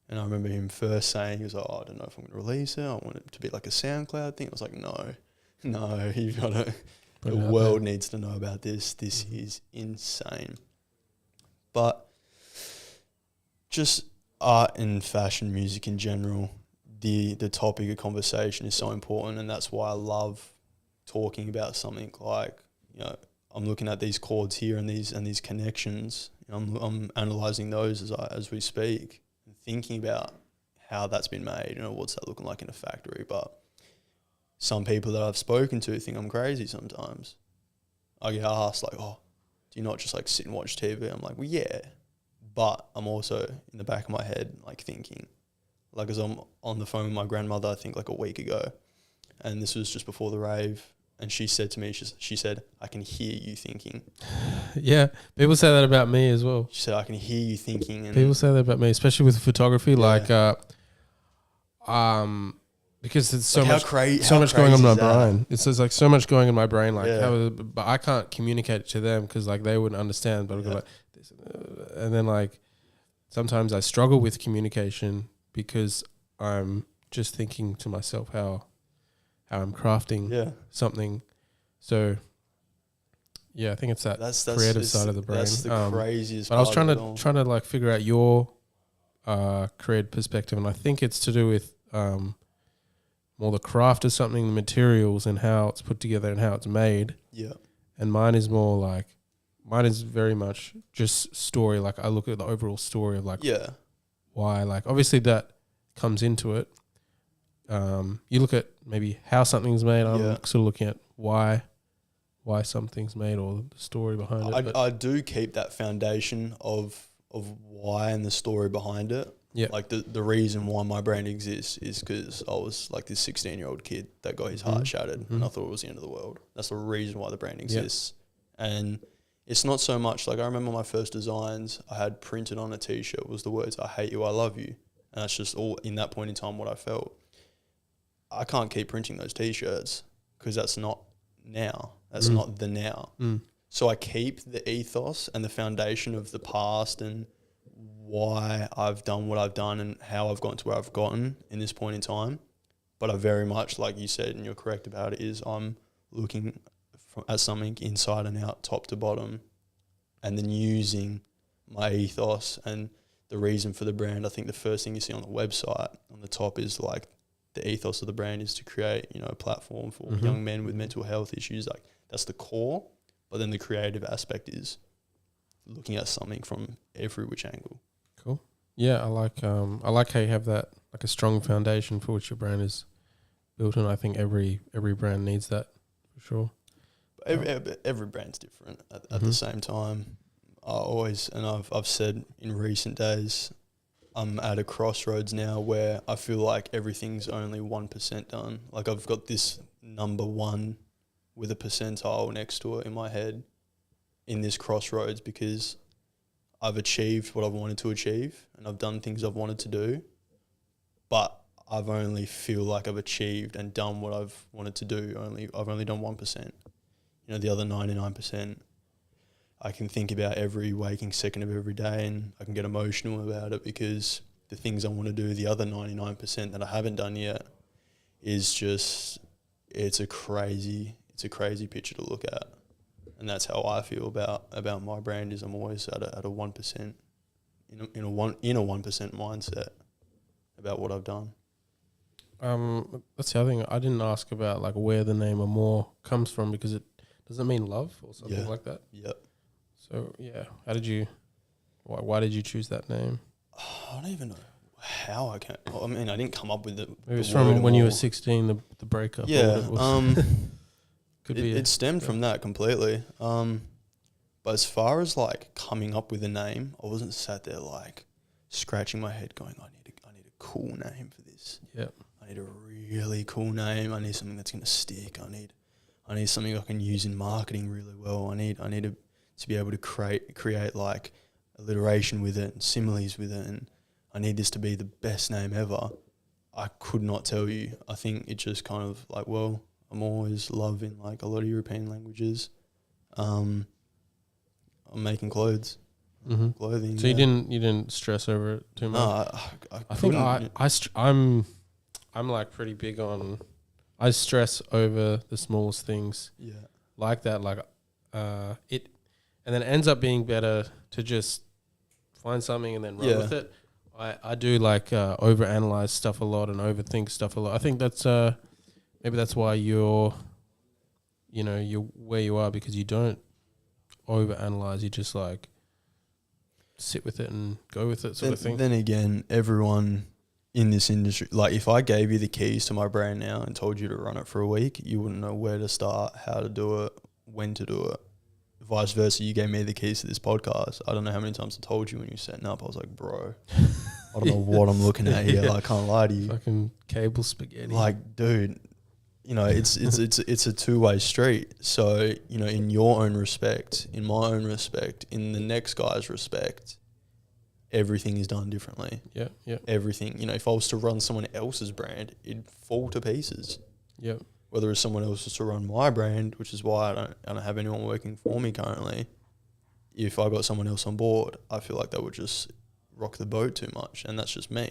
And I remember him first saying, he was like, oh, I don't know if I'm going to release it. I want it to be like a SoundCloud thing. I was like, no, you've got to, the world needs to know about this. This is insane. But just art and fashion, music in general, the topic of conversation is so important, and that's why I love talking about something like, you know, I'm looking at these chords here and these connections. I'm analysing those as we speak and thinking about how that's been made. You know, what's that looking like in a factory? But some people that I've spoken to think I'm crazy sometimes. I get asked like, oh, do you not just like sit and watch TV? I'm like, well, yeah. But I'm also in the back of my head like thinking, like, as I'm on the phone with my grandmother, I think like a week ago, and this was just before the rave, and she said to me, she said, I can hear you thinking. Yeah, people say that about me as well. She said, I can hear you thinking. And people say that about me, especially with photography, like, because there's so like much going on in my brain. It's just like so much going in my brain, like, but I can't communicate it to them because like they wouldn't understand. But I'll go like this, and then like sometimes I struggle with communication because I'm just thinking to myself how I'm crafting something. So yeah, I think it's that's creative side of the brain. That's the craziest. But I was trying to like figure out your creative perspective, and I think it's to do with more the craft of something, the materials and how it's put together and how it's made. Yeah. And mine is very much just story. Like I look at the overall story of like why, like obviously that comes into it. You look at maybe how something's made. I'm sort of looking at why why something's made or the story behind it. I do keep that foundation of why and the story behind it. Yeah. Like the reason why my brand exists is because I was like this 16-year-old kid that got his heart shattered and I thought it was the end of the world. That's the reason why the brand exists. And it's not so much like I remember my first designs I had printed on a t-shirt was the words, "I hate you, I love you." And that's just all in that point in time what I felt. I can't keep printing those t-shirts because that's not now. That's not the now. So I keep the ethos and the foundation of the past and why I've done what I've done and how I've gotten to where I've gotten in this point in time. But I very much, like you said, and you're correct about it, is I'm looking at something inside and out, top to bottom, and then using my ethos and the reason for the brand. I think the first thing you see on the website on the top is like the ethos of the brand is to create, you know, a platform for young men with mental health issues. Like that's the core, but then the creative aspect is looking at something from every which angle. Cool. Yeah, I like how you have that, like a strong foundation for which your brand is built on. I think every brand needs that for sure. Every brand's different at the same time. I always, and I've said in recent days, I'm at a crossroads now where I feel like everything's only 1% done. Like I've got this number 1 with a percentile next to it in my head in this crossroads because I've achieved what I've wanted to achieve and I've done things I've wanted to do, but I've only feel like I've achieved and done what I've wanted to do. I've only done 1%. You know, the other 99%, I can think about every waking second of every day and I can get emotional about it because the things I want to do, the other 99% that I haven't done yet, is just, it's a crazy picture to look at. And that's how I feel about my brand is I'm always at a 1%, in a 1% mindset about what I've done. That's the other thing. I didn't ask about like where the name Amor comes from because it doesn't mean love or something like that. Yep. So yeah, why did you choose that name? I don't even know how I came. I mean, I didn't come up with it. It was from when you were 16, the breakup. Yeah. It stemmed from that completely. But as far as like coming up with a name, I wasn't sat there like scratching my head going, I need a cool name for this. Yeah. I need a really cool name. I need something that's gonna stick. I need something I can use in marketing really well. I need to be able to create like alliteration with it and similes with it, and I need this to be the best name ever. I could not tell you. I think it just kind of like, well, I'm always loving like a lot of European languages. I'm making clothes, clothing. So you didn't stress over it too much. No, I think I'm like pretty big on. I stress over the smallest things. Yeah, like that. Like it, and then it ends up being better to just find something and then run with it. I do like overanalyze stuff a lot and overthink stuff a lot. I think that's maybe that's why you're where you are, because you don't overanalyze. You just like sit with it and go with it, sort of thing. Then again, everyone in this industry, like if I gave you the keys to my brand now and told you to run it for a week, you wouldn't know where to start, how to do it, when to do it. Vice versa, you gave me the keys to this podcast. I don't know how many times I told you when you were setting up. I was like, bro, I don't know what I'm looking at here. Like, I can't lie to you. Fucking cable spaghetti. Like, dude, you know, it's a two-way street. So, you know, in your own respect, in my own respect, in the next guy's respect, everything is done differently. Yeah, yeah. Everything. You know, if I was to run someone else's brand, it'd fall to pieces. Yeah. Whether it's someone else was to run my brand, which is why I don't have anyone working for me currently. If I got someone else on board, I feel like they would just rock the boat too much, and that's just me.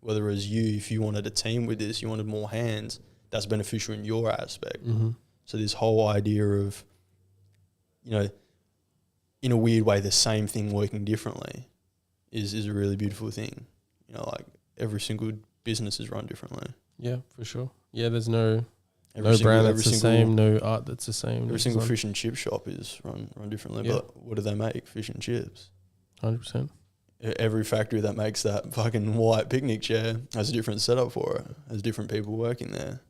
Whether it's you, if you wanted a team with this, you wanted more hands, that's beneficial in your aspect. Mm-hmm. So this whole idea of, you know, in a weird way, the same thing working differently is a really beautiful thing. You know, like every single business is run differently. Yeah, for sure. Yeah, there's no brand that's the same, no art that's the same. Every single fish and chip shop is run differently. Yeah. But what do they make? Fish and chips. 100%. Every factory that makes that fucking white picnic chair has a different setup for it. Has different people working there.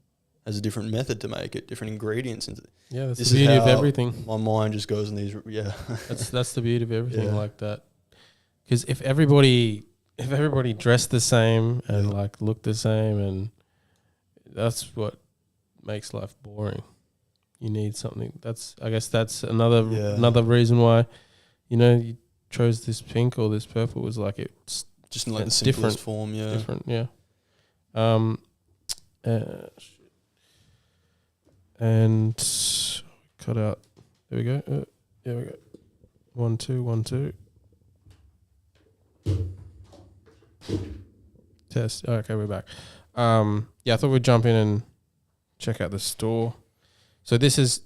has a different method to make it, different ingredients. And Yeah, that's this the beauty is of how everything. my mind just goes in these. Yeah, That's the beauty of everything Yeah. like that. Because if everybody dressed the same and Yeah. like looked the same, and that's what makes life boring. You need something. I guess that's another reason why, you chose this pink or this purple, was like it's just in like the different simplest form. Yeah, different. Yeah. And cut out. There we go. There we go. 1 2 1 2. Test. Okay, we're back. Yeah, I thought we'd jump in and check out the store. So this is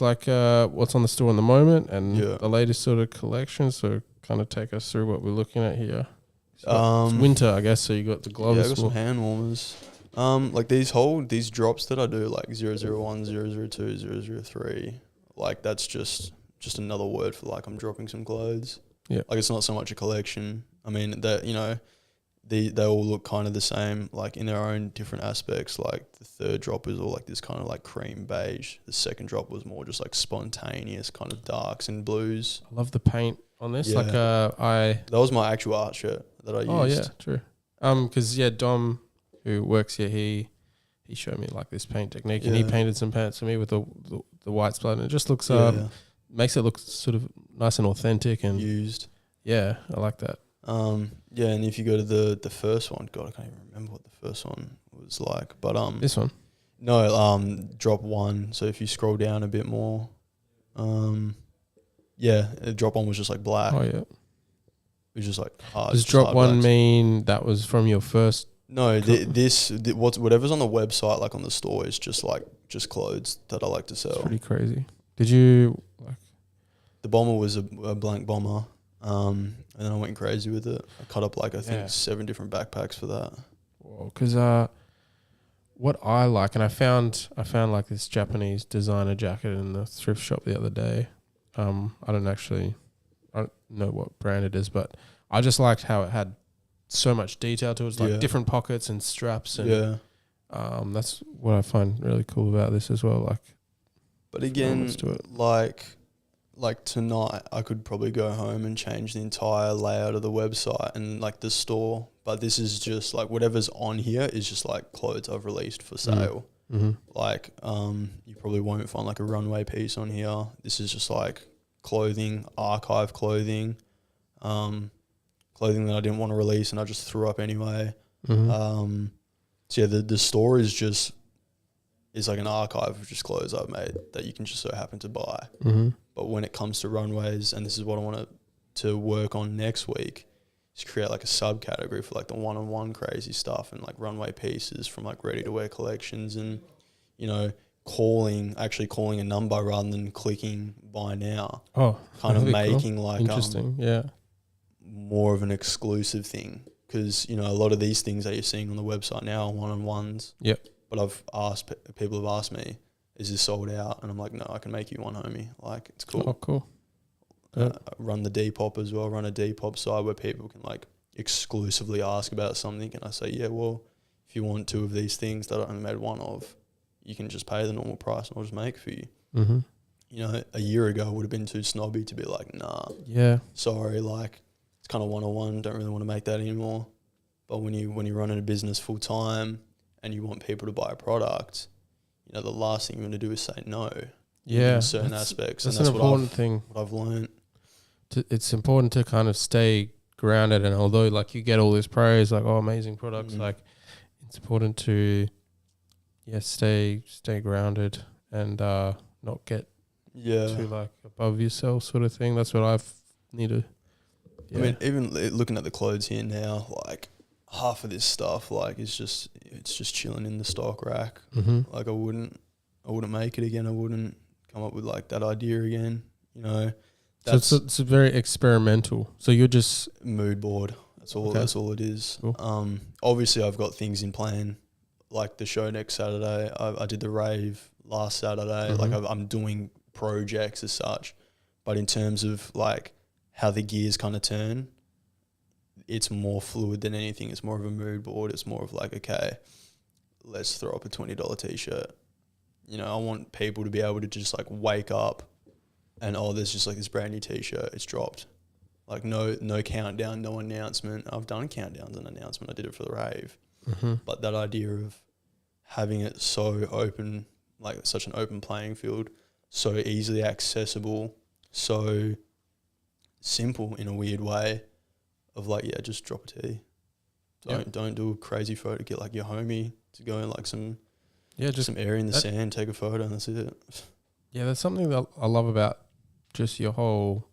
like what's on the store in the moment and the latest sort of collection. So kind of take us through what we're looking at here. So it's winter, I guess. So you got the gloves. Yeah, I got some hand warmers. Like these drops that I do, like 001, 002, 003. Like that's just another word for like I'm dropping some clothes. Yeah. Like it's not so much a collection. I mean that they all look kind of the same, like in their own different aspects. Like the third drop is all like this kind of like cream beige. The second drop was more just like spontaneous kind of darks and blues. I love the paint on this. Yeah. Like that was my actual art shirt that I used. Oh yeah, true. Because Dom, who works here, he showed me like this paint technique, and he painted some pants for me with the white splat, and it just looks makes it look sort of nice and authentic and used. Yeah, I like that. Yeah, and if you go to the first one, God, I can't even remember what the first one was like. But this one? No, drop 1. So if you scroll down a bit more, drop 1 was just like black. Oh yeah. It was just like hard. Does drop 1 mean that was from your first? No, whatever's on the website, like on the store, is just clothes that I like to sell. It's pretty crazy. Did you like? The bomber was a blank bomber. And then I went crazy with it. I cut up I think 7 different backpacks for that. Well, because what I like, and I found like this Japanese designer jacket in the thrift shop the other day. I don't know what brand it is, but I just liked how it had so much detail to it. It's like different pockets and straps, and that's what I find really cool about this as well. Like, but again, like tonight, I could probably go home and change the entire layout of the website and like the store. But this is just like whatever's on here is just like clothes I've released for sale. Mm-hmm. Like, you probably won't find like a runway piece on here. This is just like clothing, archive clothing, clothing that I didn't want to release and I just threw up anyway. Mm-hmm. So yeah, the store is like an archive of just clothes I've made that you can just so happen to buy. Mm-hmm. But when it comes to runways, and this is what I want to work on next week, is create like a subcategory for like the one-on-one crazy stuff and like runway pieces from like ready-to-wear collections, and calling a number rather than clicking buy now. Oh, kind of making like interesting, more of an exclusive thing, because a lot of these things that you're seeing on the website now are one-on-ones. Yep. But people have asked me, is this sold out? And I'm like, no, I can make you one, homie. Like, it's cool. Oh, cool. Run the Depop as well. Run a Depop side where people can like exclusively ask about something, and I say, yeah, well, if you want 2 of these things that I only made 1 of, you can just pay the normal price and I'll just make it for you. Mm-hmm. A year ago I would have been too snobby to be like, nah, sorry, like it's kind of one-on-one, don't really want to make that anymore. But when you're running a business full time and you want people to buy a product, the last thing you want to do is say no. In certain aspects. That's an important thing. What I've learned. It's important to kind of stay grounded, and although like you get all this praise, like amazing products, like it's important to stay grounded and not get too like above yourself sort of thing. That's what I've needed. I mean, even looking at the clothes here now, like half of this stuff like it's just chilling in the stock rack. Mm-hmm. Like I wouldn't make it again. I wouldn't come up with like that idea again. So it's very experimental. So you're just mood board. That's all. Okay. That's all it is. Cool. Obviously I've got things in plan, like the show next Saturday. I did the rave last Saturday. Mm-hmm. Like I'm doing projects as such, but in terms of like how the gears kind of turn, it's more fluid than anything. It's more of a mood board. It's more of like, okay, let's throw up a $20 t-shirt. you know, I want people to be able to just like wake up and, oh, there's just like this brand new t-shirt, it's dropped. Like no countdown, no announcement. I've done countdowns and announcement. I did it for the rave. Mm-hmm. But that idea of having it so open, like such an open playing field, so easily accessible, so simple in a weird way of like, yeah, just drop a T. Don't do a crazy photo. Get like your homie to go in like some area in the sand, take a photo, and that's it. Yeah, that's something that I love about just your whole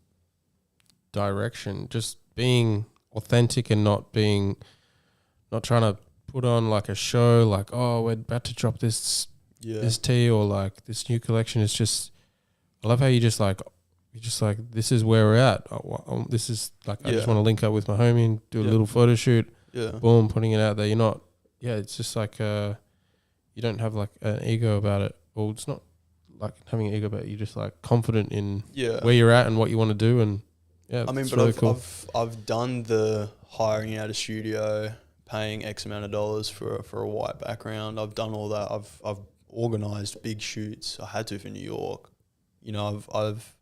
direction, just being authentic and not trying to put on like a show, like, oh, we're about to drop this tea or like this new collection. It's just, I love how you're just like, this is where we're at. This is like, I just want to link up with my homie and do a little photo shoot. Yeah. Boom, putting it out there. You're not, it's just like, you don't have like an ego about it. Well, it's not like having an ego about it. You're just like confident in where you're at and what you want to do. And yeah, I mean, but really cool. I've done the hiring out a studio, paying X amount of dollars for a white background. I've done all that. I've organized big shoots. I had to for New York. You know, I've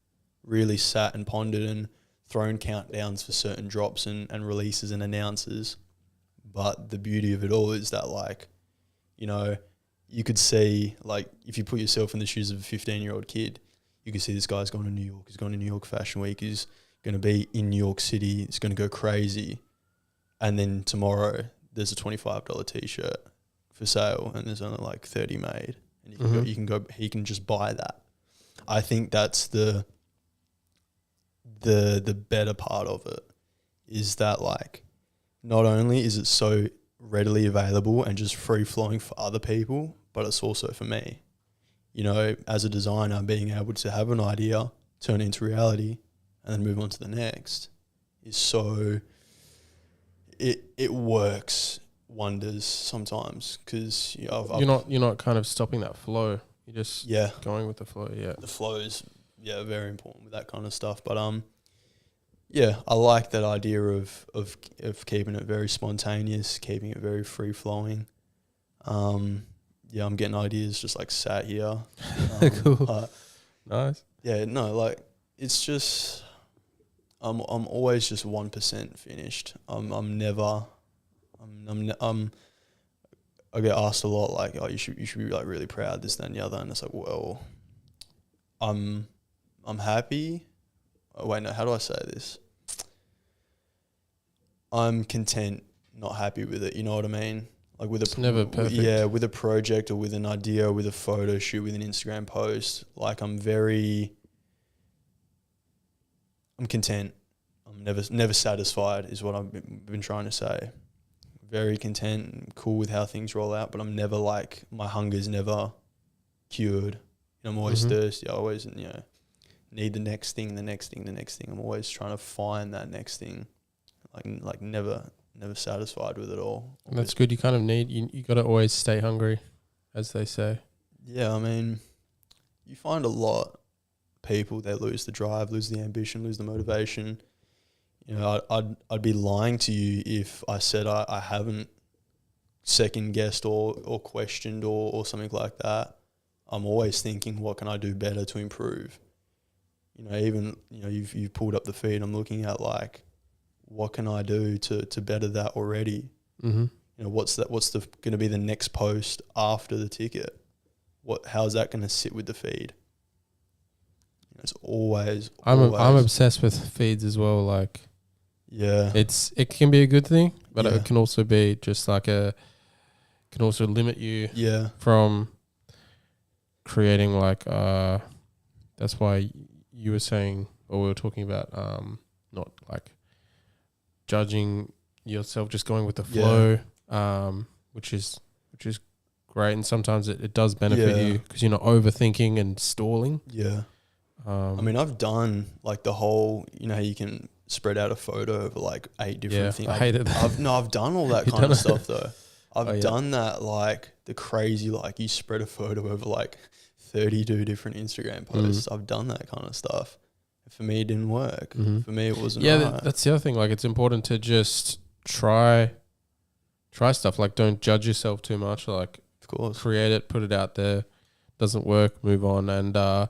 really sat and pondered and thrown countdowns for certain drops and releases and announces. But the beauty of it all is that, like, you know, you could see, like, if you put yourself in the shoes of a 15-year-old kid, you could see this guy's going to New York. He's going to New York Fashion Week. He's going to be in New York City. It's going to go crazy. And then tomorrow there's a $25 t-shirt for sale and there's only like 30 made. And he can just buy that. I think that's the better part of it, is that, like, not only is it so readily available and just free flowing for other people, but it's also for me. You know, as a designer, being able to have an idea, turn it into reality, and then move on to the next is so, it works wonders sometimes, because you're not kind of stopping that flow. You're just going with the flow. Yeah, the flow is very important with that kind of stuff. But I like that idea of keeping it very spontaneous, keeping it very free flowing. I'm getting ideas just like sat here. Cool. Nice. Yeah, no, like, it's just I'm always just 1% finished. I get asked a lot, like, oh, you should be like really proud, this, that, and the other, and it's like, well, I'm happy. Oh, wait, no, how do I say this? I'm content, not happy with it. You know what I mean? Like, it's never perfect. Yeah, with a project or with an idea, with a photo shoot, with an Instagram post. Like, I'm content. I'm never satisfied, is what I've been trying to say. Very content and cool with how things roll out, but I'm never like, my hunger's never cured. You know, I'm always thirsty. I always, you know, need the next thing. I'm always trying to find that next thing. Like never satisfied with it all. And that's good. You kind of you got to always stay hungry, as they say. Yeah, I mean, you find a lot of people, they lose the drive, lose the ambition, lose the motivation. You know, I'd be lying to you if I said I haven't second guessed or questioned or something like that. I'm always thinking, what can I do better to improve? You know, even, you know, you've pulled up the feed. I'm looking at, like, what can I do to better that already? Mm-hmm. You know, what's going to be the next post after the ticket? How's that going to sit with the feed? You know, it's always. I'm obsessed with feeds as well. Like, yeah, it can be a good thing, but it can also be just like can also limit you. Yeah. From creating, like, that's why you were saying, or we were talking about, not like judging yourself, just going with the flow, which is great, and sometimes it does benefit you because you're not overthinking and stalling. Yeah. I mean, I've done like the whole, you know, how you can spread out a photo over like 8 different things. I hated that. I've done all that kind of stuff though. I've done that, like the crazy, like you spread a photo over like 32 different Instagram posts. I've done that kind of stuff. For me, it didn't work. For me, it wasn't. Yeah, that's the other thing. Like, it's important to just try stuff. Like, don't judge yourself too much. Like, of course, create it, put it out there. doesn't work, move on. And a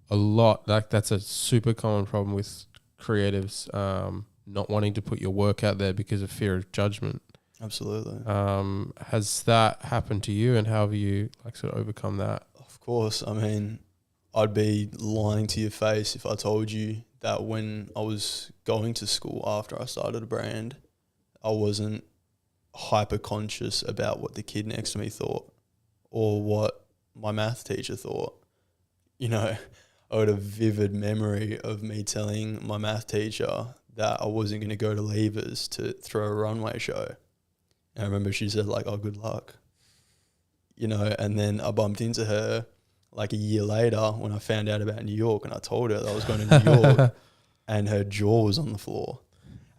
lot, like that's a super common problem with creatives, not wanting to put your work out there because of fear of judgment. Absolutely. Has that happened to you, and how have you like sort of overcome that? Of course. I mean, I'd be lying to your face if I told you that when I was going to school after I started a brand, I wasn't hyper conscious about what the kid next to me thought or what my math teacher thought. You know, I had a vivid memory of me telling my math teacher that I wasn't going to go to Levers to throw a runway show. And I remember she said like, "Oh, good luck." You know, and then I bumped into her like a year later when I found out about New York, and I told her that I was going to New York, and her jaw was on the floor.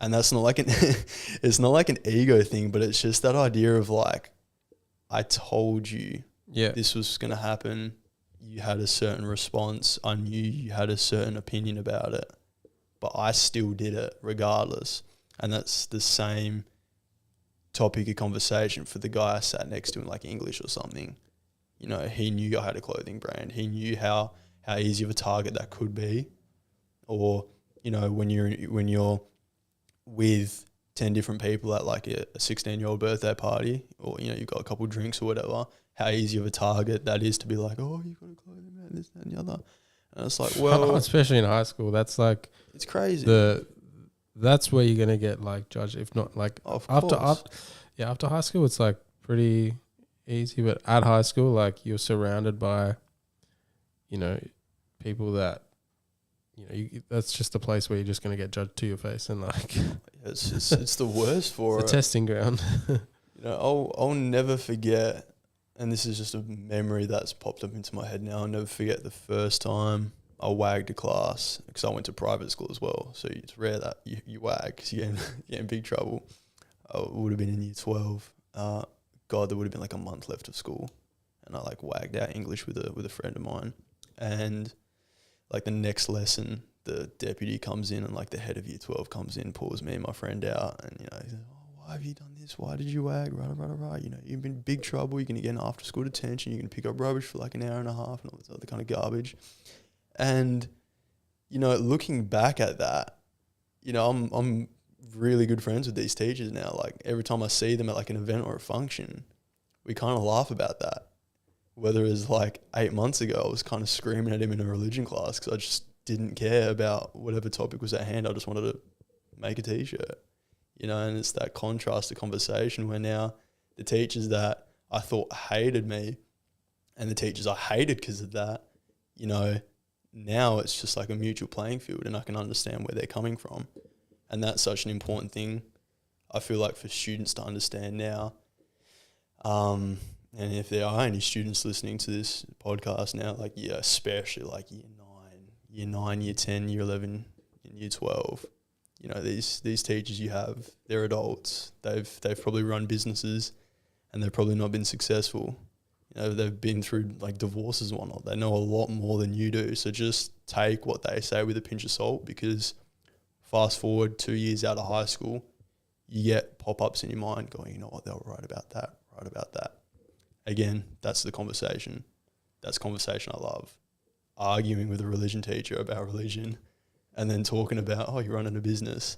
And that's not like it's not like an ego thing, but it's just that idea of like, I told you this was going to happen. You had a certain response. I knew you had a certain opinion about it, but I still did it regardless. And that's the same topic of conversation for the guy I sat next to in like English or something. You know, he knew I had a clothing brand. He knew how easy of a target that could be. Or, you know, when you're with 10 different people at like a 16-year-old birthday party, or, you know, you've got a couple of drinks or whatever, how easy of a target that is to be like, "Oh, you've got a clothing brand, this, that, and the other." And it's like, well, especially in high school, that's like, it's crazy. That's where you're going to get like judged. If not like after high school, it's like pretty easy. But at high school, like you're surrounded by, you know, people that, you know, that's just the place where you're just going to get judged to your face, and like it's the worst for it's a testing ground. You know, I'll never forget, and this is just a memory that's popped up into my head now. I'll never forget the first time I wagged a class, because I went to private school as well. So it's rare that you wag because you get in big trouble. I would have been in year 12. God, there would have been like a month left of school, and I like wagged out English with a friend of mine. And like the next lesson, the deputy comes in, and like the head of year 12 comes in, pulls me and my friend out, and, you know, he says, "Oh, why have you done this? Why did you wag? Right. You know, you've been in big trouble. You're going to get an after school detention. You're going to pick up rubbish for like an hour and a half and all this other kind of garbage." And, you know, looking back at that, you know, I'm really good friends with these teachers now. Like every time I see them at like an event or a function, we kind of laugh about that. Whether it was like 8 months ago, I was kind of screaming at him in a religion class because I just didn't care about whatever topic was at hand. I just wanted to make a t-shirt, you know. And it's that contrast to conversation where now the teachers that I thought hated me and the teachers I hated because of that, you know, now it's just like a mutual playing field, and I can understand where they're coming from. And that's such an important thing, I feel like, for students to understand now. And if there are any students listening to this podcast now, like, yeah, especially like year 9, year 10, year 11, and year 12, you know, these teachers you have, they're adults. They've probably run businesses, and they've probably not been successful. You know, they've been through like divorces and whatnot. They know a lot more than you do. So just take what they say with a pinch of salt, because fast forward 2 years out of high school, you get pop-ups in your mind going, "You know what, they were right about that. Again, that's the conversation. That's conversation I love. Arguing with a religion teacher about religion, and then talking about, "Oh, you're running a business."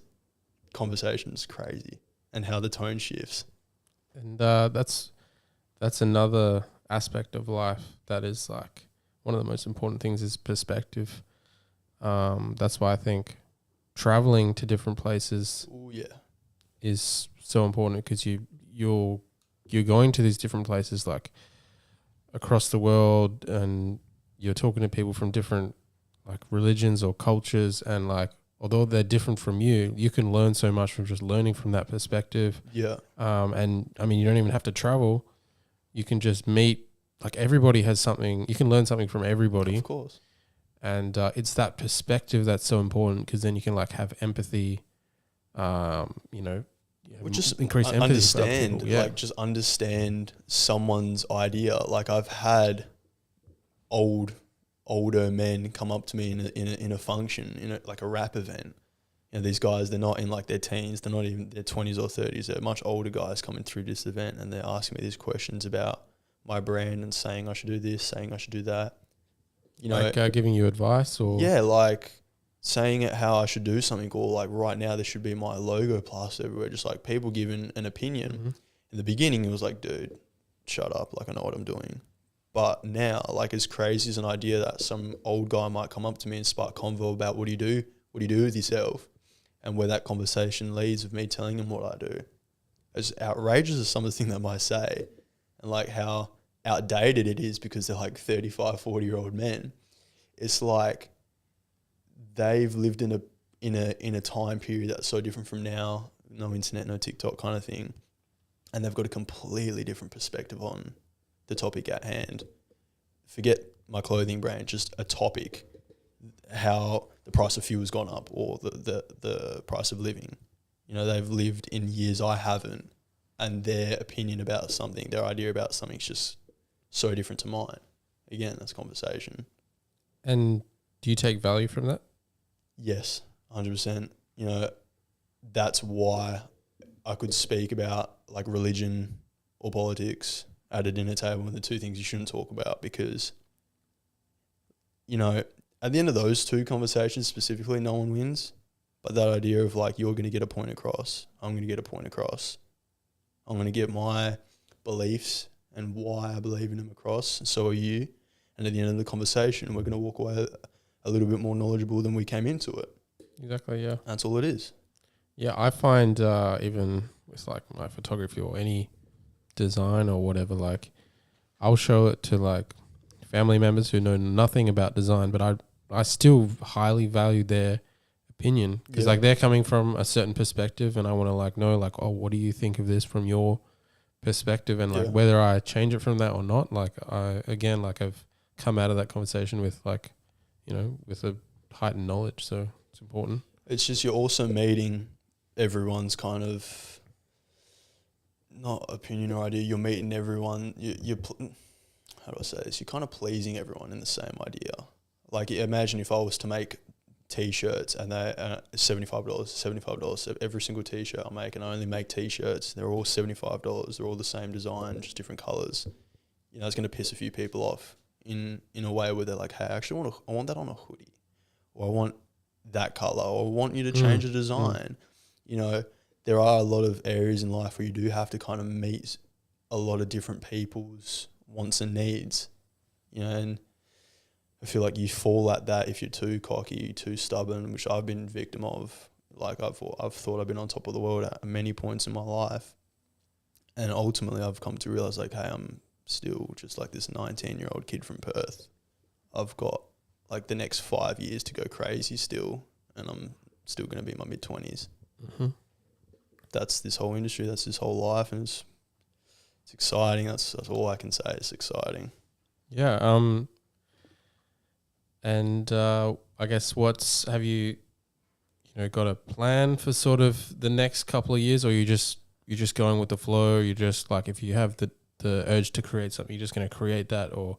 Conversation's crazy, and how the tone shifts. And that's another aspect of life that is like one of the most important things is perspective. That's why I think traveling to different places is so important, because you're going to these different places like across the world, and you're talking to people from different like religions or cultures, and like although they're different from you, you can learn so much from just learning from that perspective. Yeah. And I mean, you don't even have to travel. You can just meet, like everybody has something. You can learn something from everybody. Of course. And it's that perspective that's so important, because then you can like have empathy, you know, just increase empathy. Understand, yeah. like just understand someone's idea. Like I've had older men come up to me in a function, like a rap event. You know, these guys, they're not in like their teens, they're not even their 20s or 30s. They're much older guys coming through this event, and they're asking me these questions about my brand and saying I should do this, saying I should do that. You know, like giving you advice or yeah, like saying it how I should do something, or like right now there should be my logo plastered everywhere. Just like people giving an opinion. Mhm. In the beginning, it was like, dude, shut up. Like I know what I'm doing. But now, like as crazy as an idea that some old guy might come up to me and spark convo about what do you do with yourself, and where that conversation leads with me telling him what I do. As outrageous as some of the things they might say, and like how outdated it is because they're like 35, 40-year-old men. It's like they've lived in a time period that's so different from now, no internet, no TikTok kind of thing, and they've got a completely different perspective on the topic at hand. Forget my clothing brand, just a topic, how the price of fuel has gone up, or the price of living. You know, they've lived in years I haven't, and their opinion about something, their idea about something is just so different to mine. Again, that's conversation. And do you take value from that? Yes, 100%. You know, that's why I could speak about like religion or politics at a dinner table, and the two things you shouldn't talk about, because, you know, at the end of those two conversations specifically, no one wins. But that idea of like, you're going to get a point across, I'm going to get a point across, I'm going to get my beliefs and why I believe in them across, and so are you. And at the end of the conversation, we're going to walk away a little bit more knowledgeable than we came into it. Exactly, yeah. That's all it is. Yeah, I find even with like my photography or any design or whatever, like I'll show it to like family members who know nothing about design, but I still highly value their opinion, because like they're coming from a certain perspective, and I want to like know like, oh, what do you think of this from your perspective, and like whether I change it from that or not. Like I've come out of that conversation with like, you know, with a heightened knowledge, so it's important. It's just you're also meeting everyone's kind of, not opinion or idea, you're meeting everyone, how do I say this, you're kind of pleasing everyone in the same idea. Like imagine if I was to make T-shirts and they're $75 every single T-shirt I make, and I only make T-shirts, they're all $75, they're all the same design, just different colours. You know, it's going to piss a few people off in a way where they're like, hey, I actually want that on a hoodie, or I want that colour, or I want you to change the design. You know, there are a lot of areas in life where you do have to kind of meet a lot of different people's wants and needs, you know, and I feel like you fall at that if you're too cocky, too stubborn, which I've been victim of. Like I've thought I've been on top of the world at many points in my life, and ultimately I've come to realize like, hey, I'm still just like this 19-year-old kid from Perth. I've got like the next 5 years to go crazy still, and I'm still going to be in my mid-20s. Mm-hmm. That's this whole industry, that's this whole life, and it's exciting. That's all I can say. It's exciting. Yeah. And I guess have you got a plan for sort of the next couple of years, or you're just going with the flow? You're just like, if you have the urge to create something, you're just going to create that, or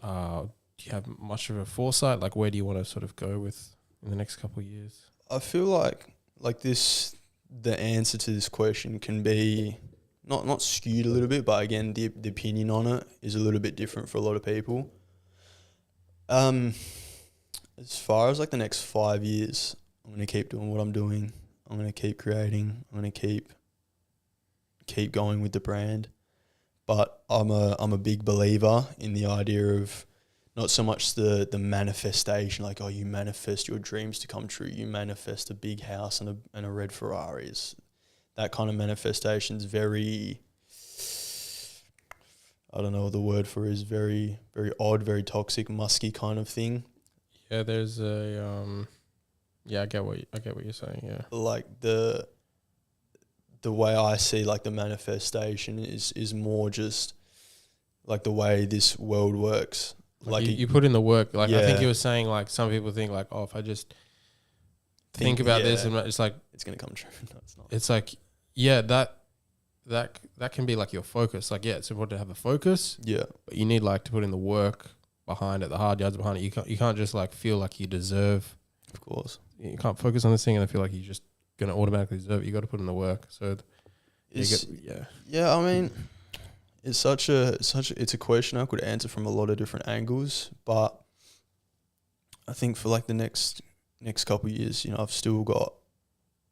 do you have much of a foresight? Like, where do you want to sort of go with in the next couple of years? I feel like this, the answer to this question can be not skewed a little bit, but again, the opinion on it is a little bit different for a lot of people. As far as like the next 5 years, I'm going to keep doing what I'm doing. I'm going to keep creating. I'm going to keep going with the brand. But I'm a big believer in the idea of not so much the manifestation, like, oh, you manifest your dreams to come true. You manifest a big house and a red Ferraris. That kind of manifestation is very, I don't know what the word for it is, very, very odd, very toxic, musky kind of thing. Yeah, there's a I get what you're saying. Yeah, like the way I see like the manifestation is more just like the way this world works. Like you put in the work. Like I think you were saying, like some people think like, oh, if I just think about this, and it's like it's gonna come true. No, it's not. It's like, yeah, that can be like your focus. Like, yeah, it's important to have a focus. Yeah, but you need like to put in the work behind it, the hard yards behind it. You can't just like feel like you deserve. Of course, you can't focus on this thing and I feel like you're just gonna automatically deserve it. You got to put in the work. So, I mean, it's it's a question I could answer from a lot of different angles, but I think for like the next couple of years, you know, I've still got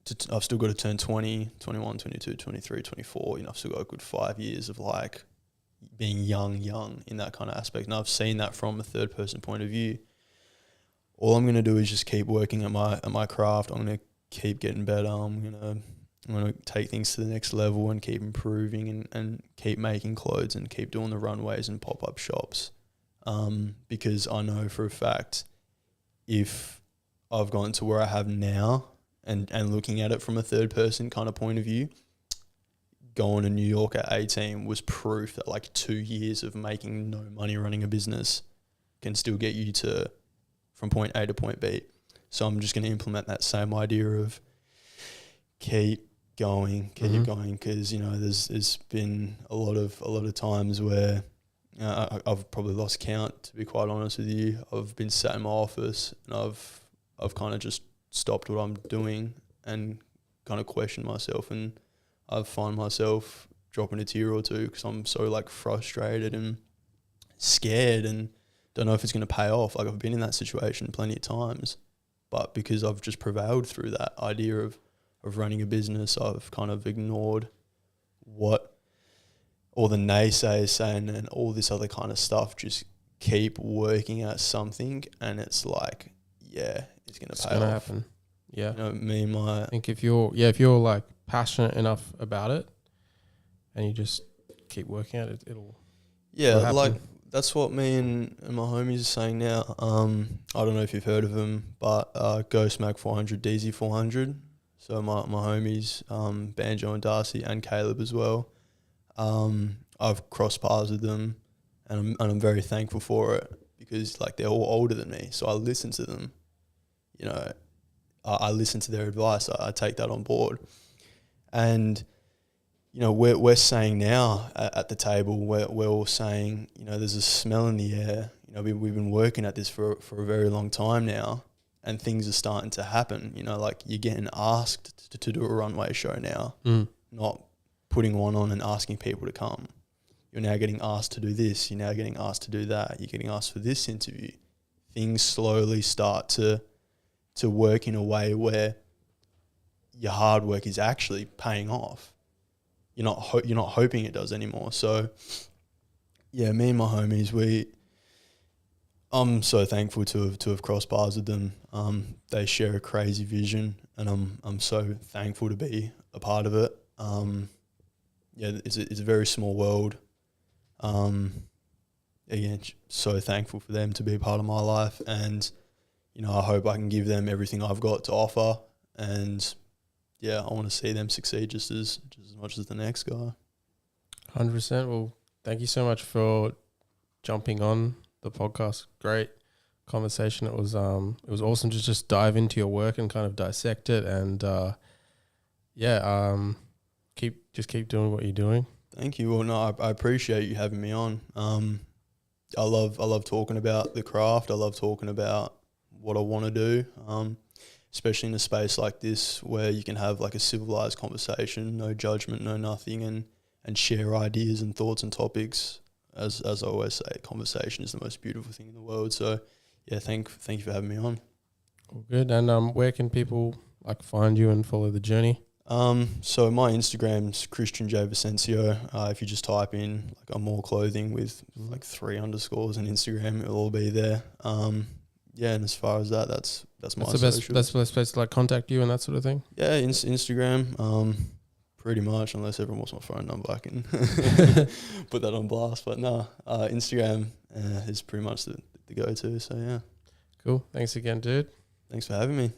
to turn 20, 21, 22, 23, 24. You know, I've still got a good 5 years of like being young in that kind of aspect. And I've seen that from a third person point of view. All I'm going to do is just keep working at my craft. I'm going to keep getting better. I'm going to take things to the next level and keep improving and keep making clothes and keep doing the runways and pop-up shops. Because I know for a fact, if I've gotten to where I have now and looking at it from a third person kind of point of view, going to New York at 18 was proof that like 2 years of making no money running a business can still get you to from point A to point B. So I'm just going to implement that same idea of keep going, because you know there's been a lot of times where I've probably lost count, to be quite honest with you. I've been sat in my office and I've kind of just stopped what I'm doing and kind of questioned myself, and I find myself dropping a tear or two because I'm so like frustrated and scared and don't know if it's going to pay off. Like I've been in that situation plenty of times, but because I've just prevailed through that idea of running a business, I've kind of ignored what all the naysayers saying and all this other kind of stuff. Just keep working at something, and it's like, yeah, it's going to pay off. Happen. Yeah. You know, I think if you're like passionate enough about it and you just keep working at it, it'll happen. Like that's what me and my homies are saying now. I don't know if you've heard of them, but Ghost Mag 400, DZ 400. So my homies, Banjo and Darcy and Caleb as well. I've crossed paths with them, and I'm very thankful for it because like they're all older than me, so I listen to them. You know, I listen to their advice. I take that on board, and you know we're saying now at the table, we're all saying, you know, there's a smell in the air. You know, we've been working at this for a very long time now, and things are starting to happen. You know, like you're getting asked to do a runway show now, not putting one on and asking people to come. You're now getting asked to do this. You're now getting asked to do that. You're getting asked for this interview. Things slowly start to work in a way where your hard work is actually paying off. You're not hoping it does anymore. So, yeah, me and my homies, I'm so thankful to have crossed paths with them. They share a crazy vision, and I'm so thankful to be a part of it. It's a very small world. Again, so thankful for them to be a part of my life, and you know, I hope I can give them everything I've got to offer, and yeah, I want to see them succeed just as much as the next guy. 100%. Well, thank you so much for jumping on the podcast. Great conversation. It was awesome to just dive into your work and kind of dissect it, and keep doing what you're doing. Thank you. Well, no, I appreciate you having me on. I love talking about the craft. I love talking about what I want to do, especially in a space like this where you can have like a civilized conversation, no judgment, no nothing, and share ideas and thoughts and topics. As I always say, conversation is the most beautiful thing in the world. So, yeah, thank you for having me on. All good. And where can people like find you and follow the journey? So my Instagram's Christian J Vicencio. If you just type in like Amor clothing with like 3 underscores on Instagram, it'll all be there. And as far as that's my social. That's the best place to like contact you and that sort of thing. Yeah, Instagram. Pretty much, unless everyone wants my phone number, I can put that on blast. But no, Instagram is pretty much the go-to. So yeah. Cool. Thanks again, dude. Thanks for having me.